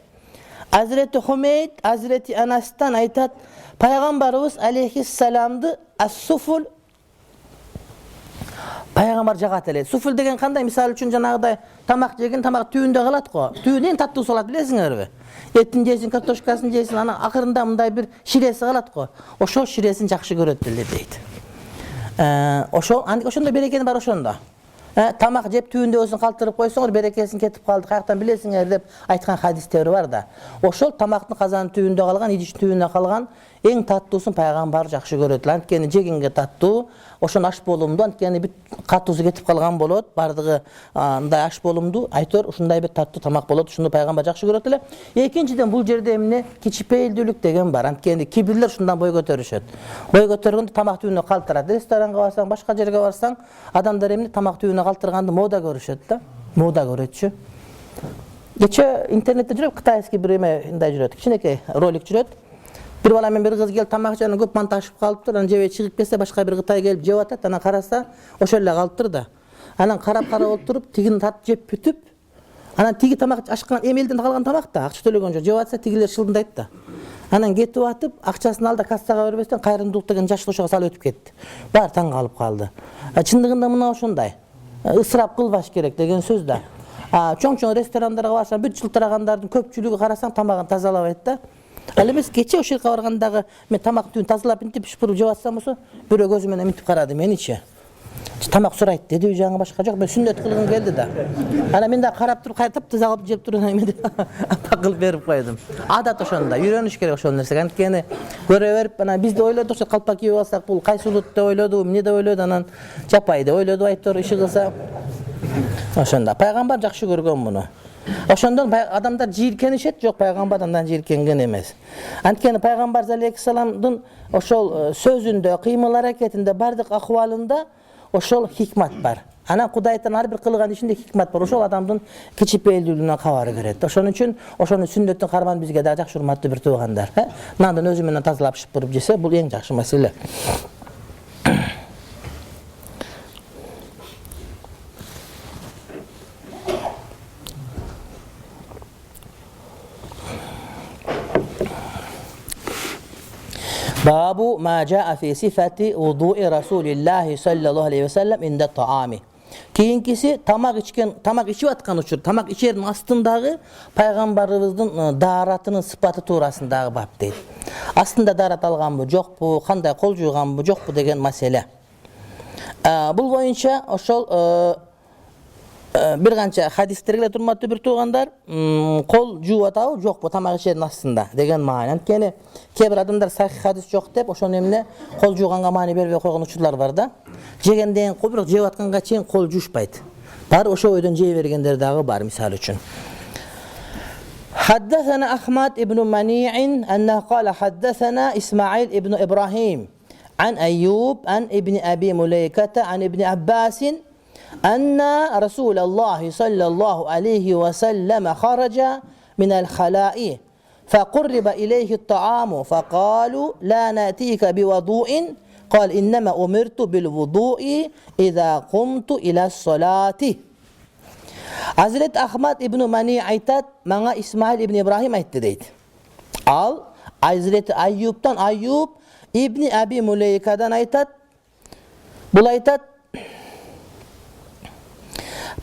Hazreti Humeyd, Hazreti Anas'tan aytat, Peygamberimiz aleyhisselamdı as-suful Peygamber jagat ele. Suful degen kандай? Misal үчүн жанагыдай тамак жеген, тамак түйүндө калат го. Түйүн эң таттуу салат билесиңерби? Этин жейсиң, картошкасын жейсиң, анан акырында мындай бир ширеси калат го. Ошол ширесин жакшы көрөт деле дейт. Ошондо берекени бар ошондо. Тамак жеп түйүндө өзүн калтырып койсоңор, берекесин кетип калды, каяктан билесиңер деп айткан хадистер бар да. Ошол тамактын казанын түйүндө калган, идиштин түйүндө калган эң таттуусун пайгамбар жакшы көрөт. Анткени жегенге таттуу, ошон аш болумду, анткени бүт катуусу кетип калган болот, бардыгы мындай аш болумду, айтор ушундай бир таттуу тамак болот, ушуну пайгамбар жакшы көрөт эле. Экинчиден бул жерде эмне кичипейилдүүлүк деген бар. Анткени кибирлер ушундан бой көтөрүшөт. Бой көтөргөндө тамак түйүнө калтырат. Ресторанга барсаң, башка жерге барсаң, адамдар эмне тамак түйүнө калтырганды мода көрүшөт да. Мода көрөтчү. Кече интернетте жүрөт, кытайский бир эме мындай жүрөт. Кичинекей ролик жүрөт. Bir bala men bir kız gelip tamak canı көп mantashıp kalıptır. Anан жебей чыгып кетсе, башка bir Кытай келип жеп атат. Анан караса, ошол эле калыптыр да. Анан карап отуруп, тигин тат жеп бүтүп, анан тиги тамак ашкан эмелден калган тамак да, акча төлөгөн жок. Жеп атса, тигилер шылдындайт да. Анан кетип атып, акчасын алды кассага бербестен кайрымдуулук деген жаш ошого салып өтүп кетти. Баары таң калып калды. Чындыгында мына ошондой. Ысырап кылбаш керек деген сөз да. Чоң-чоң ресторандарга барсаң, бүт жылтырагандардын көпчүлүгү карасаң тамагын тазалабайт да. Ал эмес кече ошол жерге баргандагы мен тамак түйүн тазалап интип шыпырып жеп атсам болсо, бирөө көзү менен минтип карады меничи. Тамак сурайт деди, жаңы башка жок, мен сүннөт кылгым келди да. Анан мен да карап туруп, кайтып таза кылып жеп турган эме деп кылып берип койдум. Адат ошондой, үйрөнүш керек ошол нерсеге. Анткени көрө берип, анан бизде ойлодук, калпак кийип алсак, бул кайсы улут деп ойлоду, эмне деп ойлоду, анан жапай деп ойлоду, айтор иши кылса. Ошондо пайгамбар жакшы көргөн муну. Ошондон адамдар жийиркенишет, жок пайгамбардан жийиркенген эмес. Анткени пайгамбар алейхиссаламдын ошол сөзүндө, кыймыл аракетинде, бардык акыбалында ошол хикмат бар. Анан Кудайдан ар бир кылган ишинде хикмат бар. Ошол адамдын кичипейилдүүлүгүнөн кабар берет. Ошон үчүн ошону сүннөттүн карман бизге да жакшы урматтуу бир туугандар. Нандын өзү менен тазалап шыпырып жесе, бул эң жакшы маселе. Babu ma jaa fi sifati wudu'i Rasulillah sallallahu aleyhi ve sellem inde ta'ami. Keyinкisi tamak içip atkan uçur. Tamak içerinin astındağı Peygamberimizdin daratının sıfatı tuğrasındağı bab deydi. Aslında darat algan bu, yok bu, kanday kol juygan bu, yok bu degen mesele. Bul boyunca oşol bir kança hadislerle turmatı bir tuğandar kol juwatağı yok bu tamak içerinin astında degen maana. Kene kebir adamlar sahih hadis yok dep oşon emne kol juyganга mani berbe koygan uçurlar var da. Jegenden ko'proq jep atqanga çeyin kol juşpaydı. Bar oşo öydөн jey bergenler dagı bar misal üçün. حدثنا أحمد بن منيع أنه قال حدثنا إسماعيل بن إبراهيم عن أيوب عن ابن أبي مليكة عن ابن عباس أن رسول الله صلى الله عليه وسلم خرج من الخلاء فقرب إليه الطعام فقالوا لا نأتيك بوضوء قال إنما أمرت بالوضوء إذا قمت إلى الصلاة. Hazreti Ahmad ibn Mani aytat, bana İsmail ibn İbrahim ayttı deydi. Al, Hazreti Ayyub'dan Ayyub İbni Abi Muleyka'dan aytat, bul aytat,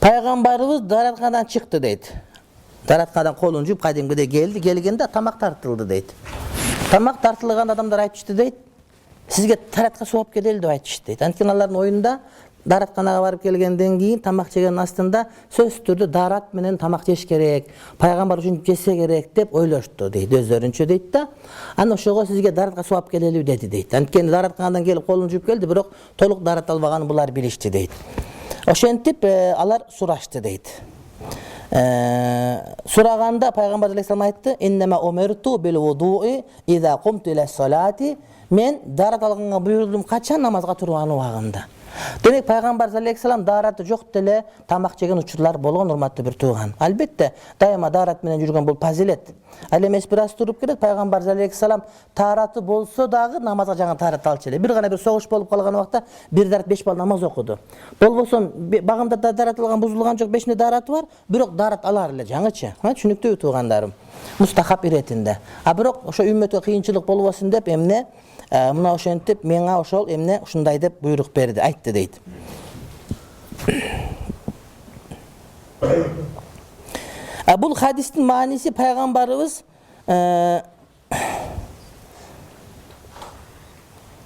Peygamberimiz daratkadan çıktı deydi. Daratkadan kolunu juyup kadimgide geldi, gelgende tamak tartıldı deydi. Tamak tartılgan adamlar aytıştı deydi. Sizge taratka soğup gedeli de aytıştı deydi. Antkeni alардың oyunda daratkanaga barıp kelgenden keyin tamak jegen astında söz türdü darat menen tamak jeş kerek, Peygamber üçün jese kerek dep oyloştu deydi, özlörünçө deydi da. Ana oşogo sizge daratка soğup geleli dedi deydi. Antkeni daratkanadan kelip kolunu juyup geldi, birok toluk darat albagany bular bilişti deydi. Oşentip alar suraştı deydi. Suraganda Peygamber aleyhisselam aytdı, "İnnema umirtu bil vudu'i iza qumtu ila salati." Men darat alganga buyuruldum kaçan namazga turgany wagында. Demek Peygamber aleyhisselam daratı yok dele tamak jegen uçurlar bolgan urmatlı bir tuğan. Albatta daima darat menen jürgen bol fazilet. Al emes biraz turup kelet Peygamber aleyhisselam taratı bolsa dagı namazga жаңа tarat alçele. Bir gana bir soğuş bolup kalgan wagtda bir darat 5 bal namaz okudu. Bolboson bagımda da darat algan buzulgan jok 5 daratı var. Birok darat alar ele жаңычы. Ha түшүнүктүү tuğandarım. Mustahap iretinde. A birok oşo ümmetke kıyınçılık bolbasın dep emne muna oşentip mena oşol emne uşunday dep buyruk berdi, aytты deydi. Bu hadistin manisi Peygamberimiz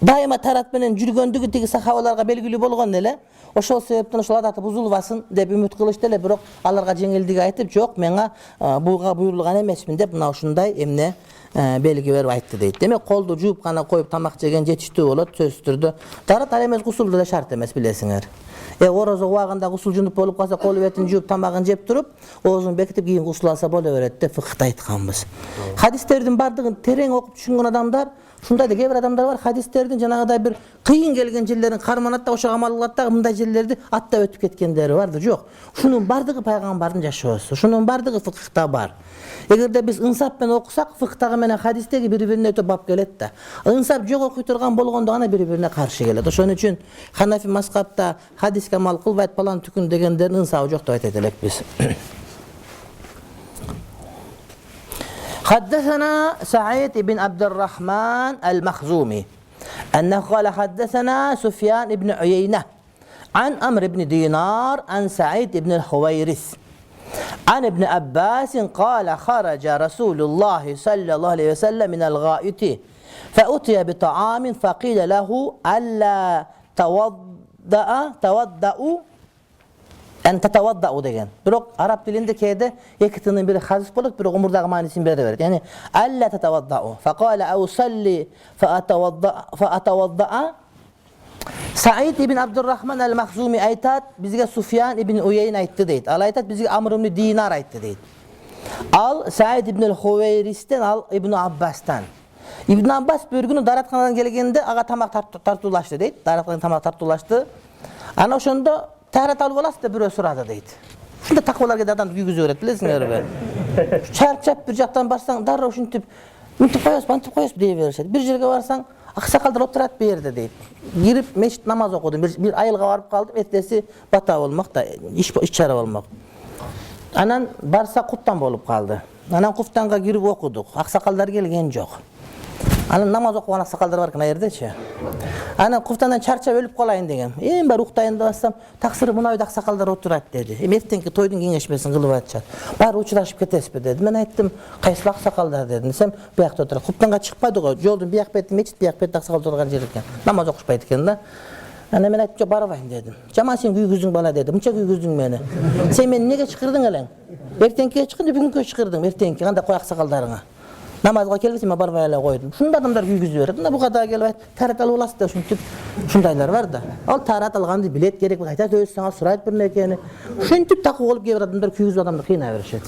daima tarat menen jürgöndügü tigi sahabalarga belgili bolgon ele. Oşol sebepten oşol adaty buzulbaсын dep ümit kılıştı ele, birok alarga jеңилдик aytıp, "Jok, mena buga buyurulgan emesmin" dep muna uşunday emne belgi berip aytты deydi. Demek koldu juyup gana koyup tamak jegen жетиштүү bolot, söz türdü. Darat al emes, gusulda da şart emes bilesiňer. Orozo wagында gusul junup bolup kalsa kol betini juyup tamagyn jep turup, ozun bekitip keyin gusul alsa bola beret de fıkıhta aytkanbız. Hadislerden bardygyn tereň okup düşüngen adamlar, şunda da kebir adamlar var, hadislerden janagaday bir kıyın gelgen jellerin karmanatda oşo amal kılatda mындай jellerdi atta ötüp ketkenleri vardı, jok. Şunun bardygy Peygamberdiň yaşaşy, şunun bardygy fıkıhta bar. Egerde biz insap menen okusak, fıkıhtagı menen hadistegi bir-birine ötüp bap gelet da. Insap jok okuy turgan bolgondo gana bir-birine karşı gelet. Oşon üçin Hanafi mazhabda hadis amal kılbayt falan tükün degenlerin insabı jok da aytedelek biz. حدثنا سعيد بن عبد الرحمن المخزومي أنه قال حدثنا سفيان بن عيينة عن أمر بن دينار عن سعيد بن الحويرث عن ابن عباس قال خرج رسول الله صلى الله عليه وسلم من الغائط فأتي بطعام فقيل له ألا توضأ en tatawadda'u degen. Birok Arap dilinde kede iki tının biri hazif bolup birok umurdağı manisini beri verir. Yani alla tatawadda'u. Faqala usalli fa atawadda'a. Sa'id ibn Abdurrahman el-Mahzumi aytat bizge Sufyan ibn Uyeyn aytdı deydi. Al aytat bizge Amr ibn Dinar aytdı deydi. Al Sa'id ibn el-Huveyris'ten al İbn Abbas'tan. İbn Abbas bir günü daratkanadan gelgende aga tamak tartulaştı deydi. Daratkanadan tamak tartulaştı. Ana oşonda tarat alıp olasın da bir sırada deydi. Şunda takvalar gede adam yüzü öğret bilesiniz be. Çarp bir jaktan barsan darra şuntip mintip koyas diye verirse. Bir jerge varsan aksakallar oturat bir yerde deydi. Girip meşit namaz okudum. Bir ayılga varıp kaldım. Etesi bata olmak da iş çare olmak. Anan barsa kuptan bolup kaldı. Anan kuftanga girip okuduk. Aksakallar gelgen jok. Анан намаз окуган аксакалдар бар экен аердечи. Анан куфтандан чарчап өлүп калайын деген. Бир уктайын деп атсам, таксыры мына аксакалдар отурат деди. Эртеңки тойдун кеңешмесин кылып атышат. Баары учурашып кетесизби деди. Мен айттым, кайсы аксакалдар дедим. Десем, буякта отурат. Куптанга чыкпады го. Жолдун бияк бети мечит, бияк бети аксакал турган жер экен. Намаз окушпайт экен да. Анан мен айттым, барбайм дедим. Жаман сен күйгүздүң бала деди. Мынча күйгүздүң мени. Сен мени неге чакырдың элең? Эртеңки чыкканда бүгүнкү чакырдың. Эртеңки кандай кой аксакалдарыңа. Намазга келбесем барбай эле койдум. Шунда адамдар күйгүзүп берет. Мына буга да келип айт, тарат алып аласыз деп ушинтип ушундайлар бар да. Ал тарат алганды билет керек, айтат өзү сага сурайт бир нерсени. Ушинтип такуу болуп кээ бир адамдар күйгүзүп адамды кыйнай беришет.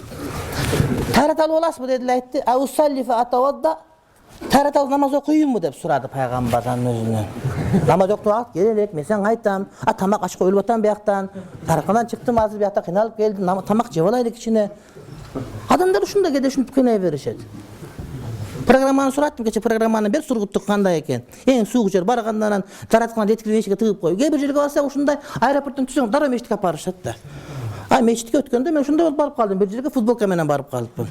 Тарат алып аласызбы дедилер, айтты. Аусаллифа атавадда. Тарат алып намаз окуйюнбу деп сурады пайгамбардан өзүнөн. Намаз окуп алып келелек, мен сен айтам. Тамак ачка өлүп атам бияктан. Таракандан чыктым азыр биякта кыйналып келдим. Тамак жеп алайлы кичине. Адамдар ушундай кээде ушинтип кыйнай беришет. Программаны сураттым, кече программаны бер сургуттук кандай экен. Эң суук жер баргандан тараткан жеткирип эшикке тыгып кой. Кээ бир жерге барсак ушундай аэропорттон түшсөң дароо мечитке алып барышат да. Мечитке өткөндө мен ушундай болуп барып калдым. Бир жерге футболка менен барып калыпмын.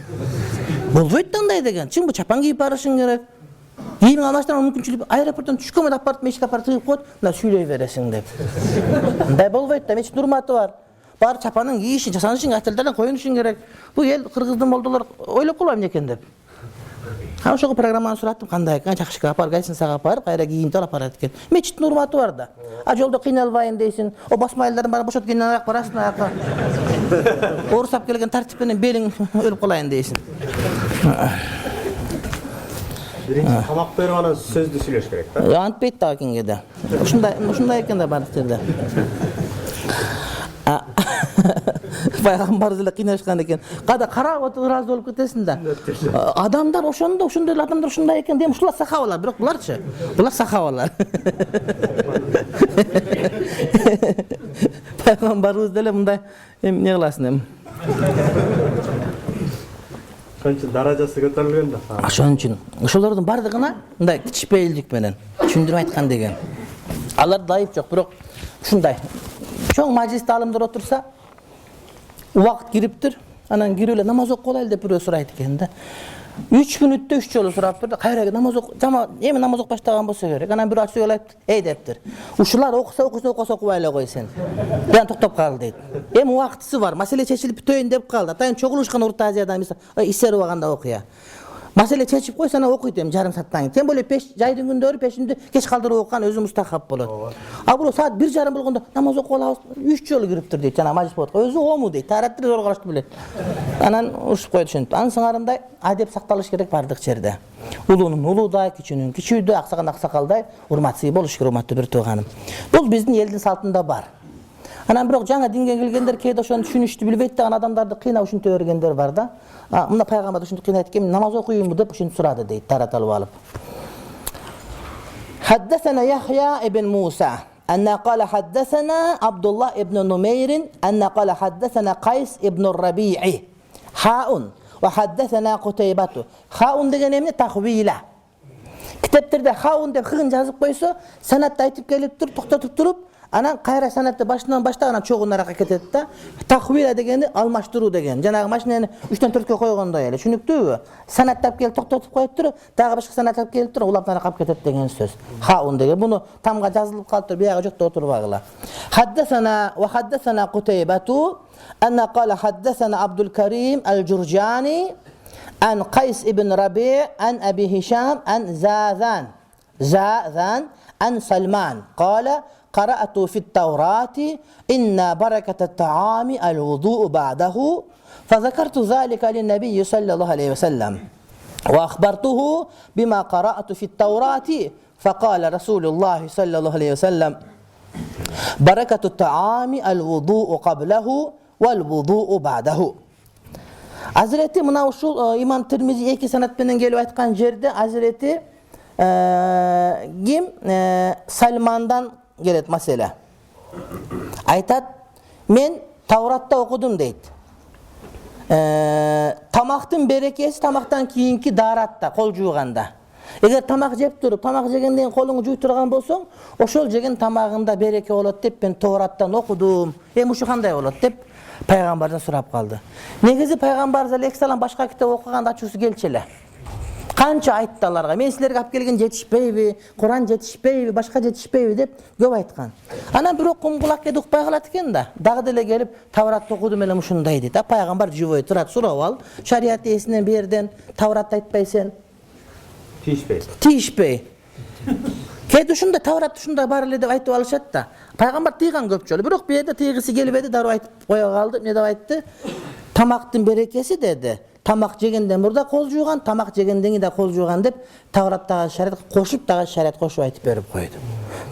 Болбойт да андай деген. Чын бу чапан кийип барышың керек. Кийимиң алмаштырган мүмкүнчүлүк аэропорттон түшкөн алып барып мечитке алып барып тыгып коет, мына сүйлөй бересиң деп. Мындай болбойт да, мечиттин урматы бар. Бар чапанын кийишин, жасанышың, ателдерден коюнушуң керек. Бу эл кыргыздын молдолор ойлоп калбайм экен деп. Ошого программаны сураттым, кандай экен, жакшы апар, гостиницага апарып, кайра кийимди алып барат экен. Мечиттин урматы бар да. Жолдо кыйналбайын дейсиң, басмайлардын баарын бошотуп кийин аяк барасың аяка. Орусап келген тартип менен белиң өлүп калайын дейсиң. Биринчи тамак берип анан сөздү сүйлөш керек да. Антпейт да кеңгеде. Ушундай экен да баардык жерде. Пайгамбар деле кыйнашкан экен. Када карап отуруп ыраазы болуп кетесиң да. Адамдар ошондой адамдар ушундай экен дейм. Ушулар сахабалар, бирок буларчы? Булар сахабалар. Пайгамбарыбыз деле мындай эмне кыласың эми? Ошон үчүн даражасы көтөрүлгөн да. Ошон үчүн ошолордун бардыгына мындай кичпейилдик менен түшүндүрүп айткан деген. Аларда айып жок, бирок ушундай чоң мажлисте алымдар отурса, убакыт кириптир, анан кирип эле намаз окуп алайлы деп бирөө сурайт экен да. 3 мүнөттө 3 жолу сурап берди. Кайра намаз окуп, эми намаз окуп баштаган болсо керек. Анан бирөө ачып айтты, "Эй" дептир. Ушулар окуса окубай эле кой сен. Мен токтоп кал дейт. Эми убактысы бар. Маселе чечилип бүтөйүн деп калды. Атайын чогулушкан Орто Азиядан мисалы, иссер убаганда окуя. Маселе чечип койсо анан окуйт эми жарым сааттан. Тем более пеш жайдын күндөрү пешинди кеч калтырып окуган өзү мустахап болот. Бул саат 1:30 болгондо намаз окуп алабыз. 3 жолу кириптир дейт. Жана мажлис болот. Өзү ому дейт. Тараттыр зор карашты билет. Анан урушуп койду ошентип. Анын сыңарындай адеп сакталыш керек бардык жерде. Улуунун улуудай, кичүүнүн кичүүдөй, аксаган аксакалдай урматсыз болуш керек, урматтуу бир тууганым. Бул биздин элдин салтында бар. Анан бирок жаңа динге келгендер кээде ошону түшүнүштү билбейт деген адамдарды кыйнап ушинте бергендер бар да. Мына пайгамбар ушинтип кыйнайт экен, намаз окуйюнбу деп ушинтип сурады дейт, тарат алып алып. Хаддасана Яхья ибн Муса анна qala حدثنا عبد الله ابن نمير أن قال حدثنا قيس ابن الربيع حاء وحدثنا قتيبة حاء деген эмне тахвила. Китептерде хаун деп хыгын жазып койсо, санатты айтып келип туруп, токтотуп туруп, анан кайра санатты башынан баштаган чогун аракка кетет да. Тахвила дегени алмаштыруу деген. Жанагы машинени 3төн 4кө койгондой эле. Түшүнүктүүбү? Санаттап келип токтотуп коюп туруп, дагы башка санаттап келип туруп, улап наракка кетет деген сөз. Хаун деген. Буну тамга жазылып калыптыр, бияга жокто отурбагыла. Haddathana wa haddathana Qutaybatu anna qala haddathana Abdul Karim al-Jurjani an Qais ibn Rabi' an Abi Hisham an Zazan an Salman qala قرأت في التوراة إن بركة الطعام الوضوء بعده فذكرت ذلك للنبي صلى الله عليه وسلم وأخبرته بما قرأت في التوراة فقال رسول الله صلى الله عليه وسلم بركة الطعام الوضوء قبله والوضوء بعده. Hazreti mına uşul İmam Tirmizi 2 sanat menен kelip aytkan jerde Hazreti kim Salmandan gelet masele. Aytat, men Tavrat'ta okudum deyt. Tamaktın berekesi tamaktan kiyinki daratda, kol juğanda. Eğer tamak jep turup, tamak jegenden kolunu juy turgan bolsoň, oşol jegen tamagında bereke bolot dep ben Tavrat'tan okudum. Uşu kanday bolot dep Peygamberden surap kaldı. Negezi Peygamber aleyhisselam başka kitap okuganda açusu gelçele. Kança aytты аларга. Мен силерге алып келген жетишпейби, Куран жетишпейби, башка жетишпейби деп көп айткан. Анан бирок кум кулак кетип укпай калат экен да. Дагы деле келип Тавратты окудум эле ушундай дейт. Пайгамбар живой турат, сурап ал. Шарият ээсинен берден Тавратты айтпайсың. Тийишпей. Кээде ушундай Тавратты ушундай бар эле деп айтып алышат да. Пайгамбар тийган көп жолу. Бирок бу жерде тийгиси келбеди, дароо айтып кое калды. Эмне деп айтты? Тамактын берекеси деди. Тамак жегенден мурда кол жууган, тамак жегенден кийин да кол жууган деп Тавраттагы шариат кошуп, дагы шариат кошуп айтып берип койду.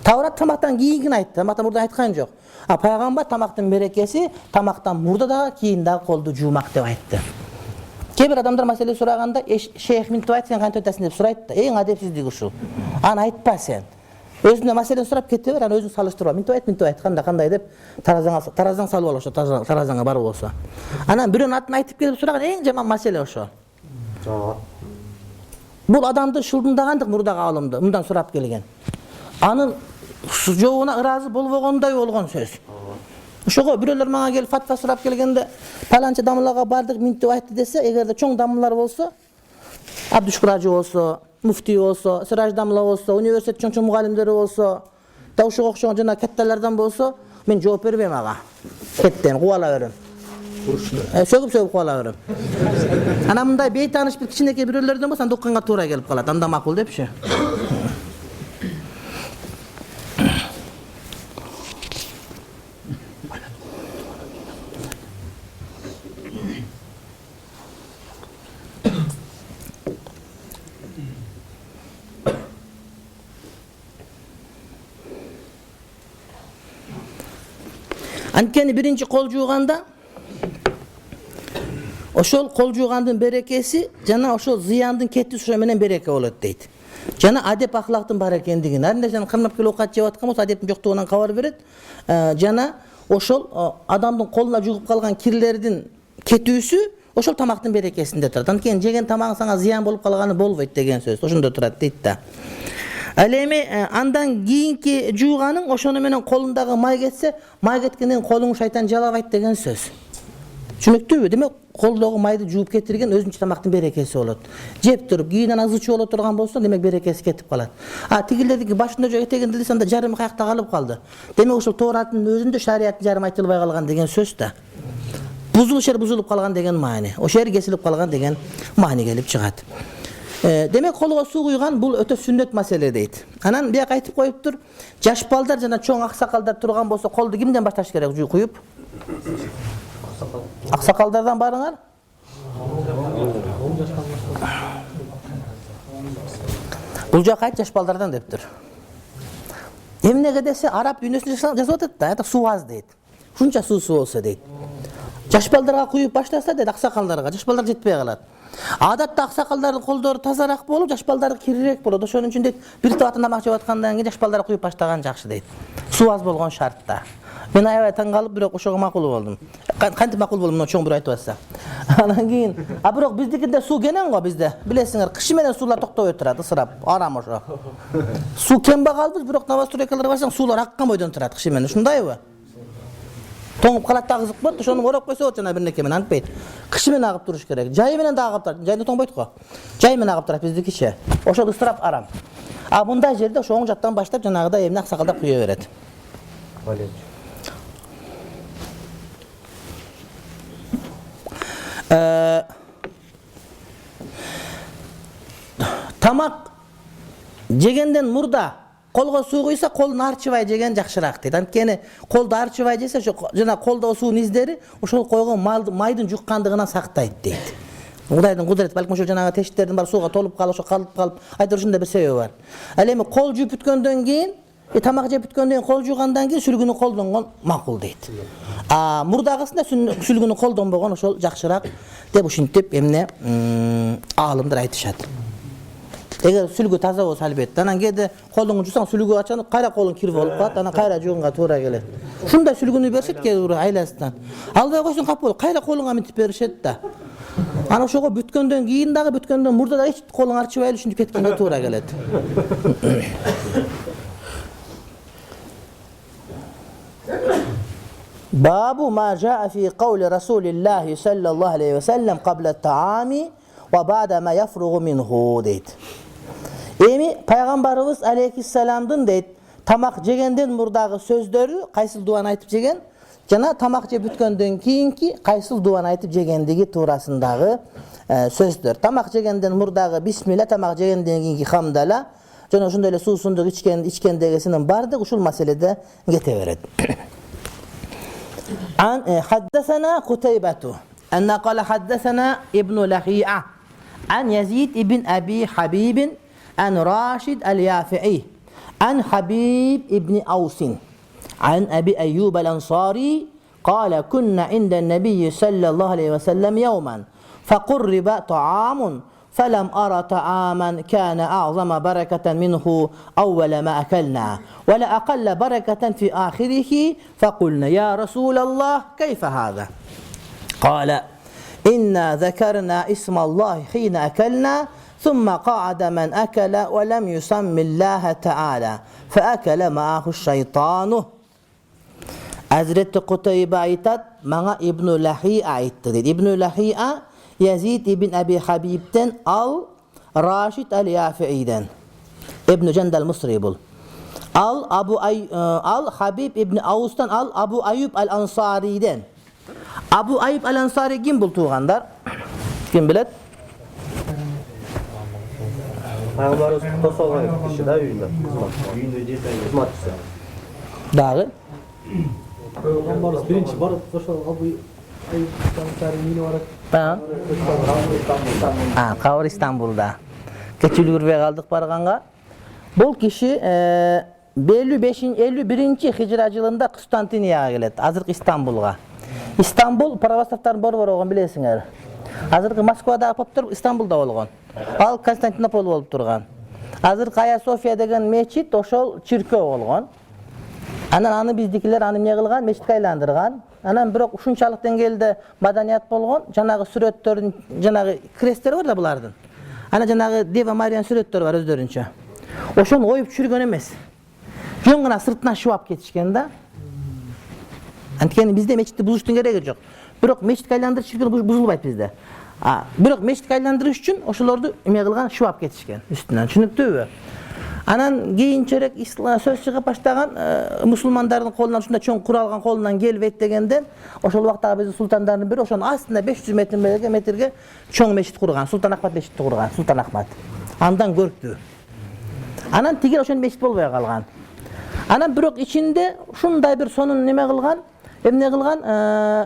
Таврат тамактан кийинкин айтты, тамактан мурда айткан жок. А пайгамбар тамактын берекеси тамактан мурда дагы кийин дагы колду жуумак деп айтты. Кээ бир адамдар маселе сураганда, шейх мынтип айт, сен кантип айтасың деп сурайт да. Эң адепсиздик ушул. Аны айтпа сен. Өзүнө маселени сурап кете бер, аны өзүң салыштырба. Мынтип айт, кандай деп таразаң салып ал ошо, таразаңа бар болсо. Анан бирөөнүн атын айтып келип сураган эң жаман маселе ошо. Бул адамды шылдыңдагандык мурдагы алымды, мындан сурап келген. Анын жообуна ыраазы болбогондой болгон сөз. Ошого бирөөлөр мага келип фатва сурап келгенде, паланча дамыларга бардык мынтип айтты десе, эгерде чоң дамылар болсо, Абдушкур ажы болсо, муфтий болсо, Сыраж дамла болсо, университет чоң мугалимдери болсо, да ошого окшогон жана катталардан болсо, мен жооп бербейм ага. Кеттен кубала берем. Сөгүп кубала берем. Анан мындай бейтааныш бир кичинекей бирөөлөрдөн болсо, анда укканга туура келип калат. Анда макул депчи. Анткени биринчи кол жууганда ошол кол жуугандын берекеси жана ошол зыяндын кетти ошо менен береке болот дейт. Жана адеп ахлактын бар экендигин, ар нерсени кырнап келип окат жеп аткан болсо адептин жоктугунан кабар берет. Жана ошол адамдын колуна жугуп калган кирлердин кетүүсү ошол тамактын берекесинде турат. Анткени жеген тамагың сага зыян болуп калганы болбойт деген сөз. Ошондо турат дейт да. Ал эми андан кийинки жууганың ошону менен колундагы май кетсе, май кеткенден колуңду шайтан жалабайт деген сөз. Түшүнүктүүбү? Демек, колдогу майды жууп кетирген өзүнчө тамактын берекеси болот. Жеп туруп, кийинен азычы боло турган болсо, демек берекеси кетип калат. Тигилердики башында жок этегинде десем да жарым каякта калып калды. Демек, ошол Тоораттын өзүндө шариаттын жарым айтылбай калган деген сөз да. Бузулуп калган деген маани. Ошол жер кесилип калган деген маани келип чыгат. Демек, колго суу куйган бул өтө сүннөт маселе дейт. Анан бияк айтып коюптур, жаш балдар жана чоң аксакалдар турган болсо, колду кимден башташ керек куюп? Аксакалдардан барыңар. Бул жак айт жаш балдардан дептир. Эмнеге десе, араб дүйнөсүндө жазып атат да, суу аз дейт. Ушунча суусу болсо дейт. Жаш балдарга куюп баштаса дейт, аксакалдарга, жаш балдар жетпей калат. Адатта аксакалдардын колдору тазараак болуп, жаш балдар кирирээк болот. Ошонун үчүн дейт, бир табак тамак жеп аткандан кийин жаш балдарга куюп баштаган жакшы дейт. Суу аз болгон шартта. Мен аябай таң калып, бирок ошого макул болдум. Кантип макул болдум, чоң бир айтып атса. Анан кийин, бирок биздикинде суу кенен го бизде. Билесиңер, кышы менен суулар токтобой турат, ысырап, арам ошо. Суу кембагалбыз, бирок новостройкаларга барсаң, суулар аккан бойдон турат кышы менен. Ушундайбы? Тоңуп калат да кызык болот, ошону ороп койсо болот жана бир неке менен антпайт. Кышы менен агып туруш керек. Жай менен да агып турат. Жайда тоңбойт го. Жай менен агып турат биздикиче. Ошол ысырап арам. Мындай жерде ошо оң жактан баштап жанагыдай эмне аксакалдар куя берет. Тамак жегенден мурда колго суу куйса, колун арчыбай жеген жакшыраак дейт. Анткени колду арчыбай жесе, жана колдогу суунун издери ошол койгон майдын жуккандыгынан сактайт дейт. Кудайдын кудурети, балким ошол жанагы тешиктердин баары сууга толуп калып, ошо калып, айтыр ушундай бир себеби бар. Ал эми кол жууп бүткөндөн кийин, тамак жеп бүткөндөн кийин кол жуугандан кийин сүлгүнү колдонгон макул дейт. Мурдагысында сүлгүнү колдонбогон ошол жакшыраак деп ушинтип эмне аалымдар айтышат. Эгер сүлгү таза болсо албетте, анан кээде колуңду жуусаң сүлгү ачанып, кайра колуң кирип болуп калат, анан кайра жууганга туура келет. Ушундай сүлгүнү беришет кээде айласынан. Албай койсоң кап болот, кайра колуңа мынтип беришет да. Анан ошого бүткөндөн кийин дагы, бүткөндөн мурда да эч колуң арчыбай эле ушинтип кеткенге туура келет. Бабу ма жаа фи каули Расулиллахи саллаллаху алейхи ва саллям qabla at-ta'ami ve ba'de ma yafrugu minhu deydi. Emi Peygamberimiz Aleyhisselam'dın deydi. Tamak jegenden murdağı sözleri kaysıl duan aytıp jegen, jana tamak jep bütkөндөн kийинки kaysıl duan aytıp jegendigi tuurasındağı sözdür. Tamak jegenden murdağı bismillah, tamak jegenden kийинки hamdala, jana ошондой эле суусундук içkendegесинин бардыгы ушул маселеде кете берет. حدثنا قتيبة أن قال حدثنا ابن لهيعة عن يزيد ابن أبي حبيب عن راشد اليافعي عن حبيب ابن أوس عن أبي أيوب الأنصاري قال كنا عند النبي صلى الله عليه وسلم يوما فقرب طعام فلم أرى طعاما كان أعظم بركة منه أول ما أكلنا ولا أقل بركة في آخره فقلنا يا رسول الله كيف هذا؟ قال إنا ذكرنا اسم الله حين أكلنا ثم قعد من أكل ولم يسم الله تعالى فأكل معه الشيطان. Hazreti Kutayba aytat, bana İbn-i Lahi'a ayttı dedi. İbn-i Lahi'a Yazid ibn Abi Habib'den al, Raşid el-Yafi'i'den. İbn-i Cendel Mısri bul. Al Habib ibn Avus'tan al, Abu Ayyub el-Ansari'den. Abu Ayyub el-Ansari kim bul tuğandar? Kim bilet? Peygamberimiz tosoğan kişi de uyunda. Hizmetçisi. Dağı? Peygamberimiz birinci barıp Abu Ayyub el-Ansari'nin olarak. Tamam. Kavur İstanbul'da. Keçilgür ve kaldık barğanğa. Bu kişi 51. Hicra yılında Konstantiniyye'ye geldi. Hazırki İstanbul'a. İstanbul Pravoslavların boru olgan bilesiňer. Hazırki Moskvada paptır İstanbul'da olgan. Al Konstantinopol bolup turgan. Hazırki Hagia Sofia degen meçit oşol çirköw bolgan. Anan аны bizdikiler аны emne kılgan, meçitke aylandırgan. Anan biroq uşunçalyk dengelde madaniyat bolgan, janagı süretlerin, janagı krestleri var da bulardın. Ana janagı Deva Mariyan süretleri var özlörünçe. Oşonu koyup çürgön emes. Jön gana sırtına şuap ketişken da. Antkeni bizde meçitти buzuştun keregi jok. Biroq meçitke aylandırış çürgön buzulbayt bizde. Biroq meçitke aylandırış üçün oşolordu emne kılgan şuap ketişken üstünden. Çünüktübü. Anan keyinçerek İslam söz çıkıp başlagan musulmanların kolundan şunda çoğun kuralgan kolundan gelip degenden oşol wagtda bizi sultanların biri oşonun aslında 500 metrege çoğun meşit kurgan, Sultan Ahmet meşiti kurgan, Sultan Ahmet. Andan görktü. Anan tigil oşon meşit bolbay kalgan. Anan biroq içinde şunday bir sonun neme kılgan, emne kılgan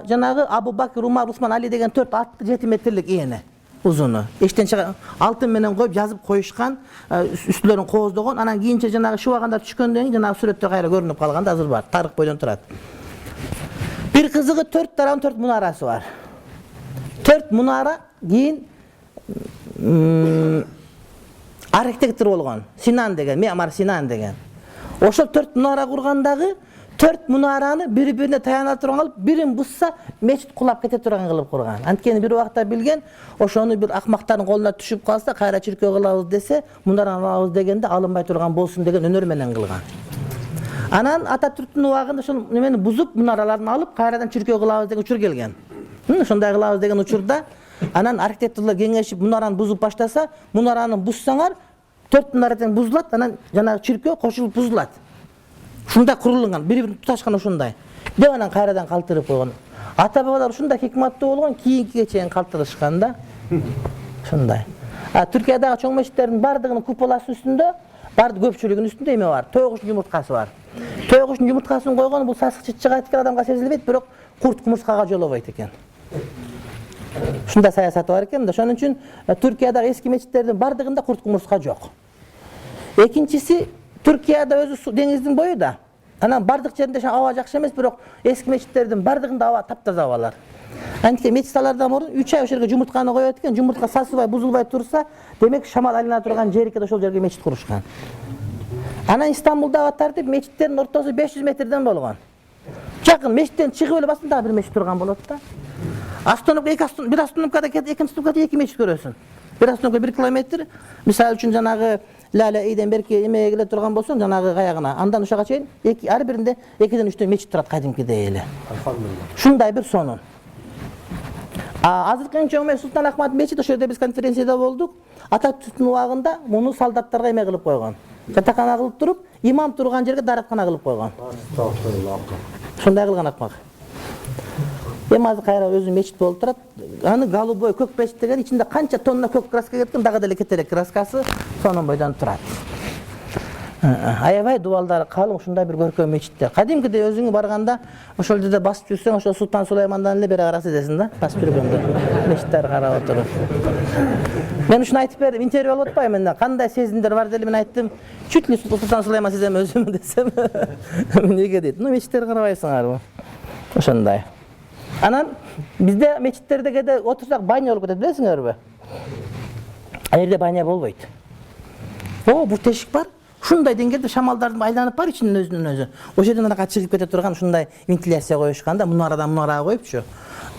janagı Abu Bakr, Umar, Usman, Ali degen 4-7 metrlik iyene. Uzunu. Eşten çıkan altın menen koyup yazıp koyuşkan, üstlerin kozdoğun, anan kiyinçe janagı şu vaganda tüşköndön, janagı surette gayra görünüp kalganda hazır var. Tarık boydan turat. Bir kızıgı 4 tarafın 4 munarası var. 4 munara giyin arkitektor bolgan. Sinan degen, Me'mar Sinan degen. Oşol 4 munara kurgandagı 4 munaranı bir-birine tayana turgan alıp, birin bussa meçit kulap kete turgan kılıp kurgan. Antkeni bir wagtda bilgen, oşonu bir akmakların koluna düşüp kalsa, kayra çirköw kılabız dese, munarаны alabız degende alınbay turgan bolsun degen önör menen kılgan. Anan Atatürk'ün wagtında şol nemeni buzup munaralarını alıp, kayradan çirköw kılabız degen uçur gelgen. Şonday kılabız degen uçurda, anan arkitektorlar kеңешip munaranı buzup başlasa, munaranı buzsaňar, 4 munaradan buzulat, anan janagı çirköw koşulup buzulat. Şunda kurulgan, bir-birini tutaşkan oşunday. Dep anan kayradan kaltırıp koygan. Ata babalar şunda hikmatly bolgan, kийинkiге чейин kaltırышkanda. Şunday. Türkiýedägi çoň meçitlerin bardygynyň kupolası üstünde, köpçüliginiň üstünde eme var. Toýguş yumurtkasy var. Toýguş yumurtkasyny koygan, bu sasyk çıçyga etken adamga sezilbeyt, biroq kurt kumurskaga jolabayt eken. Şunda sayasat var eken de, şonuň üçin Türkiýedägi eski meçitlerden bardygynda kurt kumurska jok. Ekinçisi Türkiýede özü denizin boyu da. Anan bardyk жерinde awa jakşy emes, biroq eski meçitlerden bardygynda awa taptaza awalar. Antkeni meçitlerden orun 3 ay oşerge jumurtkany koyup etken, jumurtka sasybay, buzulbay tursa, demek şamal alina turgan jerike şol jerge meçit kuruşkan. Anan İstanbulda tartip meçitlerin ortasy 500 metreden bolgan. Jakyn meçitten çygyp ele basynda bir meçit turgan bolat da. Bir astronomkada ekinci astronomkada 2 meçit görösün. Bir astronomkada 1 kilometr, misal üçün janagı Lale iyden berki emeğe gele turgan bolsun, janagı gayagına andan uşağa çeyin, her birinde 2'den 3'ten meçit turat kadimki deyeli. Şunday bir sonun. Азыркы эң чоң Султан Ахмат мечит, ошол жерде биз конференцияда болдук. Ататürктүн убагында муну солдаттарга эме кылып койгон. Жатакана кылып туруп, имам турган жерге дараткана кылып койгон. Ушундай кылган акмак. Эми азыр кайра өзү мечит болуп турат. Аны голубой көк мечит деген ичинде канча тонна көк краска кеткен, дагы деле кетерек краскасы сонун бойдон турат. Аябай дубалдары калың, ушундай бир көркөм мечиттер. Кадимкидей өзүңү барганда ошол жерде басып жүрсөң, ошол Султан Сулаймандан эле бери карасы десиң да, басып жүргөндө мечиттер карап отуруп. Мен ушуну айтып бердим, интервью алып атпайбы менден, кандай сезимдер бар деле мен айттым. Чуть ли Султан Сулайман сезем өзүм десем. Неге дейт? Мечиттер карабайсыңарбы? Ошондой. Анан бизде мечиттерде кээде отурсак баня болуп кетет, билесиңерби? А жерде баня болбойт. Бул тешик бар. Ушундай деңгээлде шамалдардын айланып бар ичинен өзүнөн өзү. Ошол жерден анакка чыгып кете турган ушундай вентиляция коюшкан да, мунарадан мунарага коюпчу.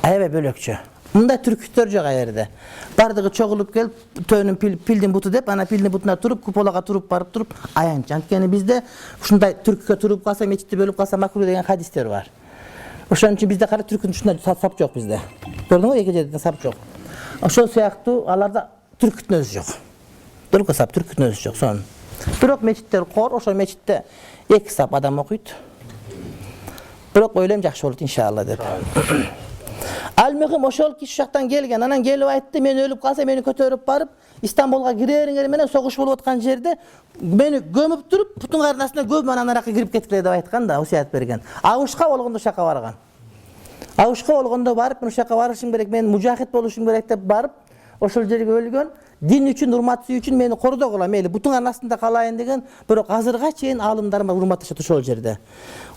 Аябай бөлөкчө. Мындай түркүттөр жок а жерде. Бардыгы чогулуп келип, төөнүн пилдин буту деп, ана пилдин бутуна туруп, куполага туруп барып туруп, аянч. Анткени бизде ушундай түрккө туруп калса, мечитти бөлүп калса макруh деген хадистер бар. Ошон үчүн бизде кара түркүнүн ушундай сап жок бизде. Көрдүңбү, эки жерден сап жок. Ошол сыяктуу аларда түркүттүн өзү жок. Түркү сап, түркүттүн өзү жок. Сон. Бирок мечиттер кор, ошол мечитте 2 сап адам окуйт. Бирок ойлойм жакшы болот иншалла деп. Ал мөһим ошол киши жактан келген, анан келип айтты, мен өлүп калса мени көтөрүп барып, Истанбулга кирериңер менен согуш болуп аткан жерде мени көмүп туруп, бутун карынасына көмүп анан аракка кирип кеткиле деп айткан да, осуят берген. Агышка болгондо ошака барган. Агышка болгондо барып, мен ошака барышым керек, мен мужахид болушум керек деп барып, ошол жерге өлгөн. Дин үчүн, урматы үчүн мени кордогула, мейли бутун арнасында калайын деген, бирок азырга чейин алымдар урматташат ошол жерде.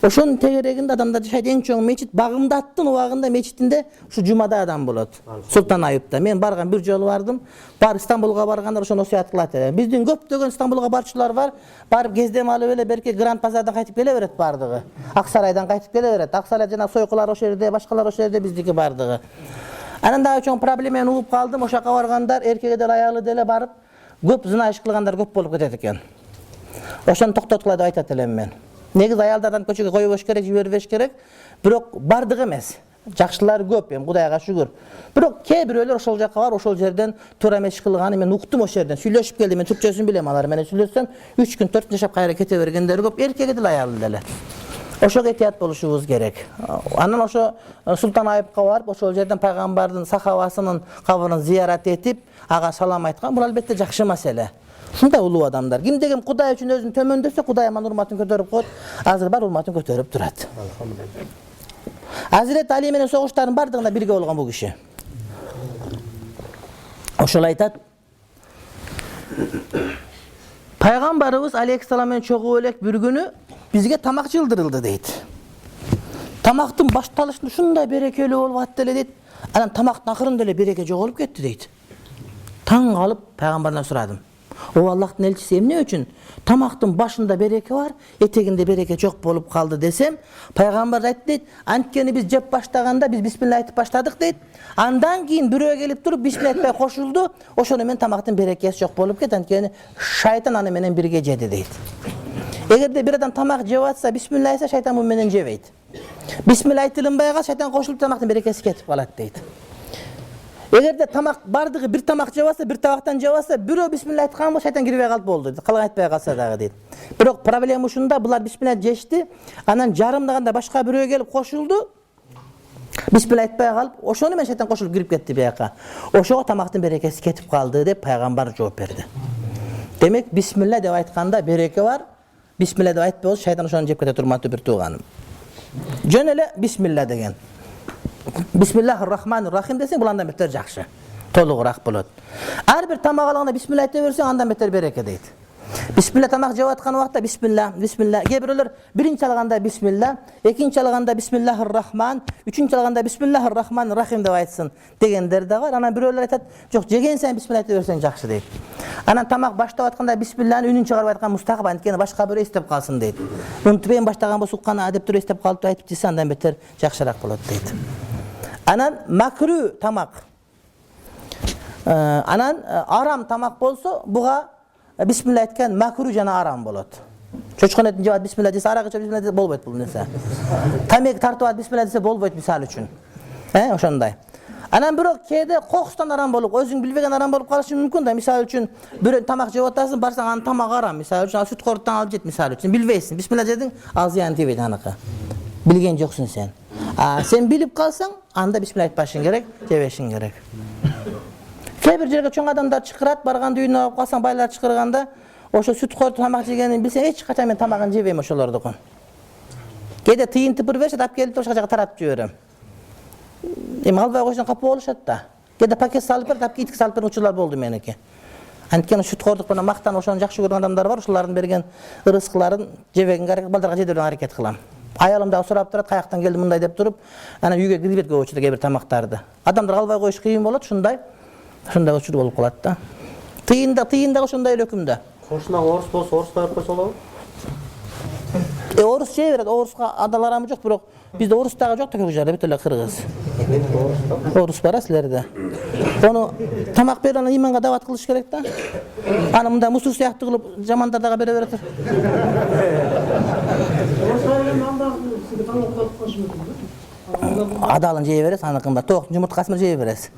Ошонун тегерегинде адамдар жашайт, эң чоң мечит Багымдаттын убагында мечитинде ушу жумада адам болот. Султан Айыпта. Мен барган бир жолу бардым. Бар Истанбулга баргандар ошону осуят кылат эле. Биздин көптөгөн Истанбулга барчылар бар. Барып кездем алып эле берки Гранд Базардан кайтып келе берет бардыгы. Аксарайдан кайтып келе берет. Аксарай жана сойкулар ошол жерде, башкалар ошол жерде, биздики бардыгы. Анан дагы чоң проблеманы угуп калдым. Ошака баргандар эркеги деле аялы деле барып, көп зына иш кылгандар көп болуп кетет экен. Ошону токтоткула деп айтат элем мен. Негизи аялдардан көчөгө койбош керек, жибербеш керек, бирок бардык эмес. Жакшылары көп, эми Кудайга шүгүр. Бирок кээ бирөөлөр ошол жакка барып, ошол жерден туура эмес иш кылганын мен уктум ошол жерден. Сүйлөшүп келдим, мен түркчөсүн билем, алар менен сүйлөшсөм 3 күн 4 күн жашап кайра кете бергендер көп, эркеги деле аялы деле. Ошого этият болушубуз керек. Анан ошо Султан Айыпка барып, ошол жерден пайгамбардын сахабасынын кабырын зыярат этип, ага салам айткан. Бул албетте жакшы маселе. Ушундай улуу адамдар. Ким деген Кудай үчүн өзүн төмөндөсө, Кудай аман урматын көтөрүп коет. Азыр бар урматын көтөрүп турат. Азирет Али менен согуштардын бардыгында бирге болгон бул киши. Ошол айтат. Пайгамбарыбыз алейхиссалам менен чогуу элек бир күнү бизге тамак жылдырылды дейт. Тамактын башталышында ушундай берекелүү болуп атты эле дейт. Анан тамактын акырында эле береке жоголуп кетти дейт. Таң калып пайгамбардан сурадым. О Аллахтын элчиси, эмне үчүн тамактын башында береке бар, этегинде береке жок болуп калды десем, пайгамбар айтты дейт, анткени биз жеп баштаганда биз бисмилла айтып баштадык дейт. Андан кийин бирөө келип туруп бисмилла айтпай кошулду, ошону менен тамактын берекеси жок болуп кетти, анткени шайтан аны менен бирге жеди дейт. Эгерде бир адам тамак жеп атса, бисмилла айтса, шайтан муну менен жебейт. Бисмилла айтылынбай калса, шайтан кошулуп тамактын берекеси кетип калат дейт. Эгерде тамак бардыгы бир тамак жеп атса, бир табактан жеп атса, бирөө бисмилла айткан болсо шайтан кирбей калып болду дейт. Калган айтпай калса дагы дейт. Бирок проблема ушунда, булар бисмилла жешти, анан жарымдаганда башка бирөө келип кошулду. Бисмилла айтпай калып, ошону менен шайтан кошулуп кирип кетти бияка. Ошого тамактын берекеси кетип калды деп пайгамбар жооп берди. Демек бисмилла деп айтканда береке бар. Бисмилла деп айтпай болсо шайтан ошону жеп кетет, урматтуу бир тууганым. Жөн эле бисмилла деген. Бисмиллахир-рахманир-рахим десең, бул андан бетер жакшы. Толугураак болот. Ар бир тамак алганда бисмилла айта берсең, андан бетер береке дейт. Бисмилла тамак жеп аткан убакта бисмилла, бисмилла. Кээ бирөөлөр биринчи алганда бисмилла, экинчи алганда бисмиллахир-рахман, үчүнчү алганда бисмиллахир-рахманир-рахим деп айтсын дегендер да бар. Анан бирөөлөр айтат, жок, жеген сайын бисмилла айта берсең жакшы дейт. Анан тамак баштап атканда бисмилланы үнүн чыгарып айткан мустахаб, анткени башка бирөө эстеп калсын дейт. Унутпайын баштаган болсо укканы деп туруп эстеп калып айтып десе, андан бетер жакшыраак болот дейт. Анан макру тамак. Анан арам тамак болсо, буга бисмилла айткан макру жана арам болот. Чочкон этин жеп бисмилла десе, арак ичип бисмилла десе болбойт бул нерсе. Тамек тартып бисмилла десе болбойт мисал үчүн. Ошондой. Anan bирок кээде кокустан арам болуп, өзүң билбеген арам болуп калышы мүмкүн да. Мисалы үчүн бирөө тамак жеп атасың, барсаң анын тамагы арам. Мисалы үчүн сүт корттан алып жет, мисалы үчүн билбейсиң. Бисмилла жедиң, ал зыян тийбейт аныкы. Билген жоксуң сен. Сен билип калсаң, анда бисмилла айтпашың керек, жебешиң керек. Кээ бир жерге чоң адамдар чакырат, барган дүйнө алып калсаң, байлар чакырганда, ошо сүт корт тамак жегенин билсең, эч качан мен тамагын жебейм ошолордукун. Кээде тыйын тыпыр беришет, алып келип ошол жака таратып жиберем. Эми албай койсоң капа болушат да. Кээде пакет салып берип, алып китке салып берген учурлар болду меники. Анткени сүт кордук менен мактан ошону жакшы көргөн адамдар бар, ошолордун берген ырыскыларын жебегенге аракет, балдарга жедирүүгө аракет кылам. Аялым да сурап турат, каяктан келди мындай деп туруп, анан үйгө кирбейт көп учурда кээ бир тамактарды. Адамдар албай коюш кыйын болот, ушундай учур болуп калат да. Тыйын да ошондой эле өкүмдө. Кошунан орус болсо орус коюп койсо болобу? Орус жей берет, оруска адаларамы жок, бирок бизде орус дагы жок да көп жерде, бүт эле кыргыз. Орус бар силерде. Ону тамак берип анан иманга дават кылыш керек да. Аны мындай мусор сыяктуу кылып жамандар дагы бере берет. Адалын жей бересиз, аныкын бар. Токтун жумурткасын жей бересиз.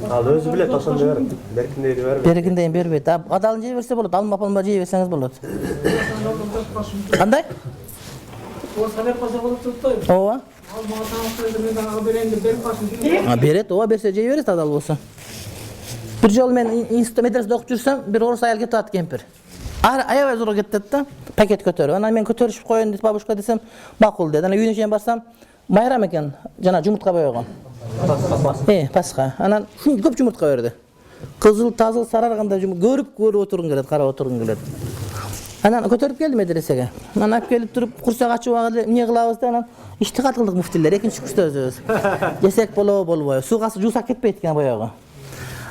Ал өзү билет ошондой берет. Беркиндейди бербейт. Беркиндейин бербейт. Адалын жей берсе болот, алма жей берсеңиз болот. Кандай? Ооба. Берет, ооба, берсе жей бересиз адал болсо. Бир жолу мен институт медреседе окуп жүрсөм, бир орус аял кетип атат кемпир. Аябай зор кетет да, пакет көтөрүп. Анан мен көтөрүшүп коеюн деп бабушка десем, макул деди. Анан үйүнө чейин барсам, майрам экен, жана жумуртка бойгон. Пасха. Анан көп жумуртка берди. Кызыл, тазыл, сараргандай көрүп отургун келет, карап отургун келет. Анан көтөрүп келди медресеге. Анан алып келип туруп, курсак ачып алып эмне кылабыз деп анан иштихат кылдык муфтилер, экинчи курста өзүбүз. Жесек болобу, болбойбу. Сууга жуусак кетпейт экен боягы.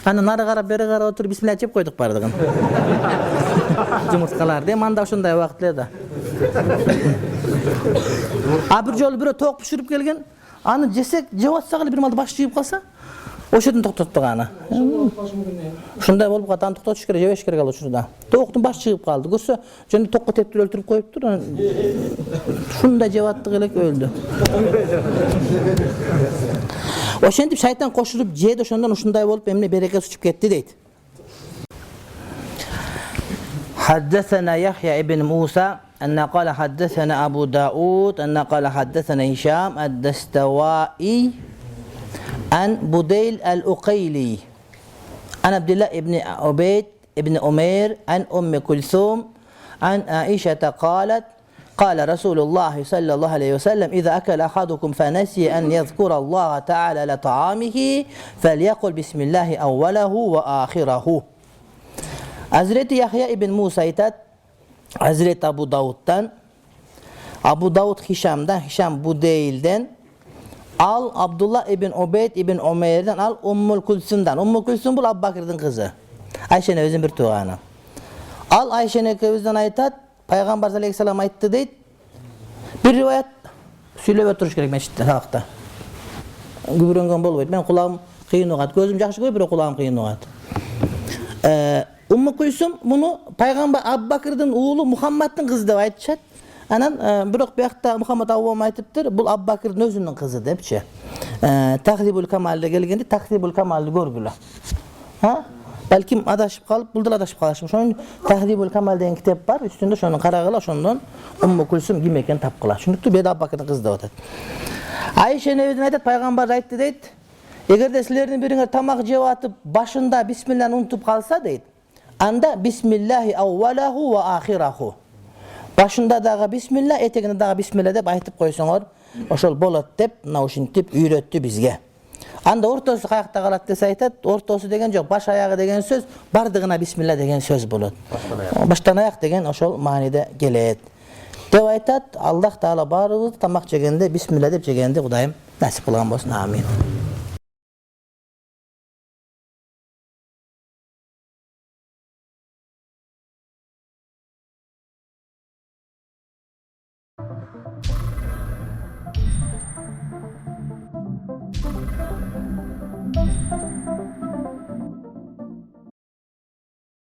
Анан нары карап, бери карап отуруп бисмилла жеп койдук бардыгын. Жумурткаларды. Эми анда ошондой убакыт эле да. Бир жолу бирөө тоок биширип келген, аны жесек, жеп атсак эле бир малда баш жыйып калса, ошодон токтоттук аны. Ушундай болуп калат, аны токтотуш керек, жебеш керек ал учурда. Тооктун баш чыгып калды. Көрсө, жөн токко тептирип өлтүрүп коюптур. Ушундай жеп аттык элек өлдү. Ошентип шайтан кошулуп жеди, ошондон ушундай болуп эмне берекеси учуп кетти дейт. حدثنا يحيى ابن موسى أن قال حدثنا أبو داود أن قال حدثنا هشام الدستوائي عن بديل الأقيلي عن عبد الله ابن عبيد ابن أمير عن أم كلثوم عن عائشة قالت قال رسول الله صلى الله عليه وسلم إذا أكل أحدكم فنسي أن يذكر الله تعالى لطعامه فليقل بسم الله أوله وآخره. Hazreti Yahya ibn Musa aytat, Hazreti Abu Davud'dan, Abu Davud Hişam'dan, Hişam Budeyl'den, al Abdullah ibn Ubeyd ibn Umeyr'den, al Ummul Kulsum'dan. Ummul Kulsum bul Abu Bakır'ın kızı. Ayşe nevizin bir tuğanı. Al Ayşe nevizden aytat, Peygamber aleyhisselam ayttı deyit, bir rivayet söylep oturuş gerek meşitte, sağlıkta. Gübüröngen bolboyt. Ben kulağım kıyın oğat. Gözüm жақсы koy, bir kulağım kıyın oğat. Ummu Kulsum bunu Peygamber Abu Bakır'ın oğlu Muhammed'in kızı dep aytышат. Anan bирок buyakta Muhammed Avvam aytıptır, bu Abu Bakır'ın özünün kızı depçi. Tahribul Kamal'da gelgende Tahribul Kamal'ı görgülü. Ha? Belki adaşıp kalıp, buldur adaşıp kalaşım. Şunun Tahribul Kamal deyen kitap var, üstünde şunun karagıla, şundan Ummu Kulsum kim eken tapkıla. Şunduktu bir de Abu Bakır'ın kızı dep aytat. Ayşe neviden aytat, Peygamber aytты deyt. Eğer de sizlerden birine tamak jep atıp başında Bismillah'ını unutup kalsa deyt. Anda Bismillahi avvalahu ve ahirahu. Başında dağı Bismillah, eteginde dağı Bismillah dep aytıp koysoңор, oşol bolat dep, nauşintip üyretti bizge. Anda ortosu kayakta kalat dese aytat, ortosu degen jok, baş ayağı degen söz, bardığına Bismillah degen söz bolat. Baştan ayak degen oşol manide gelet. Dep aytat, Allah Taala barыбызды tamak jegende Bismillah dep jegende Kudayım nasip kılgan bolsun. Amin.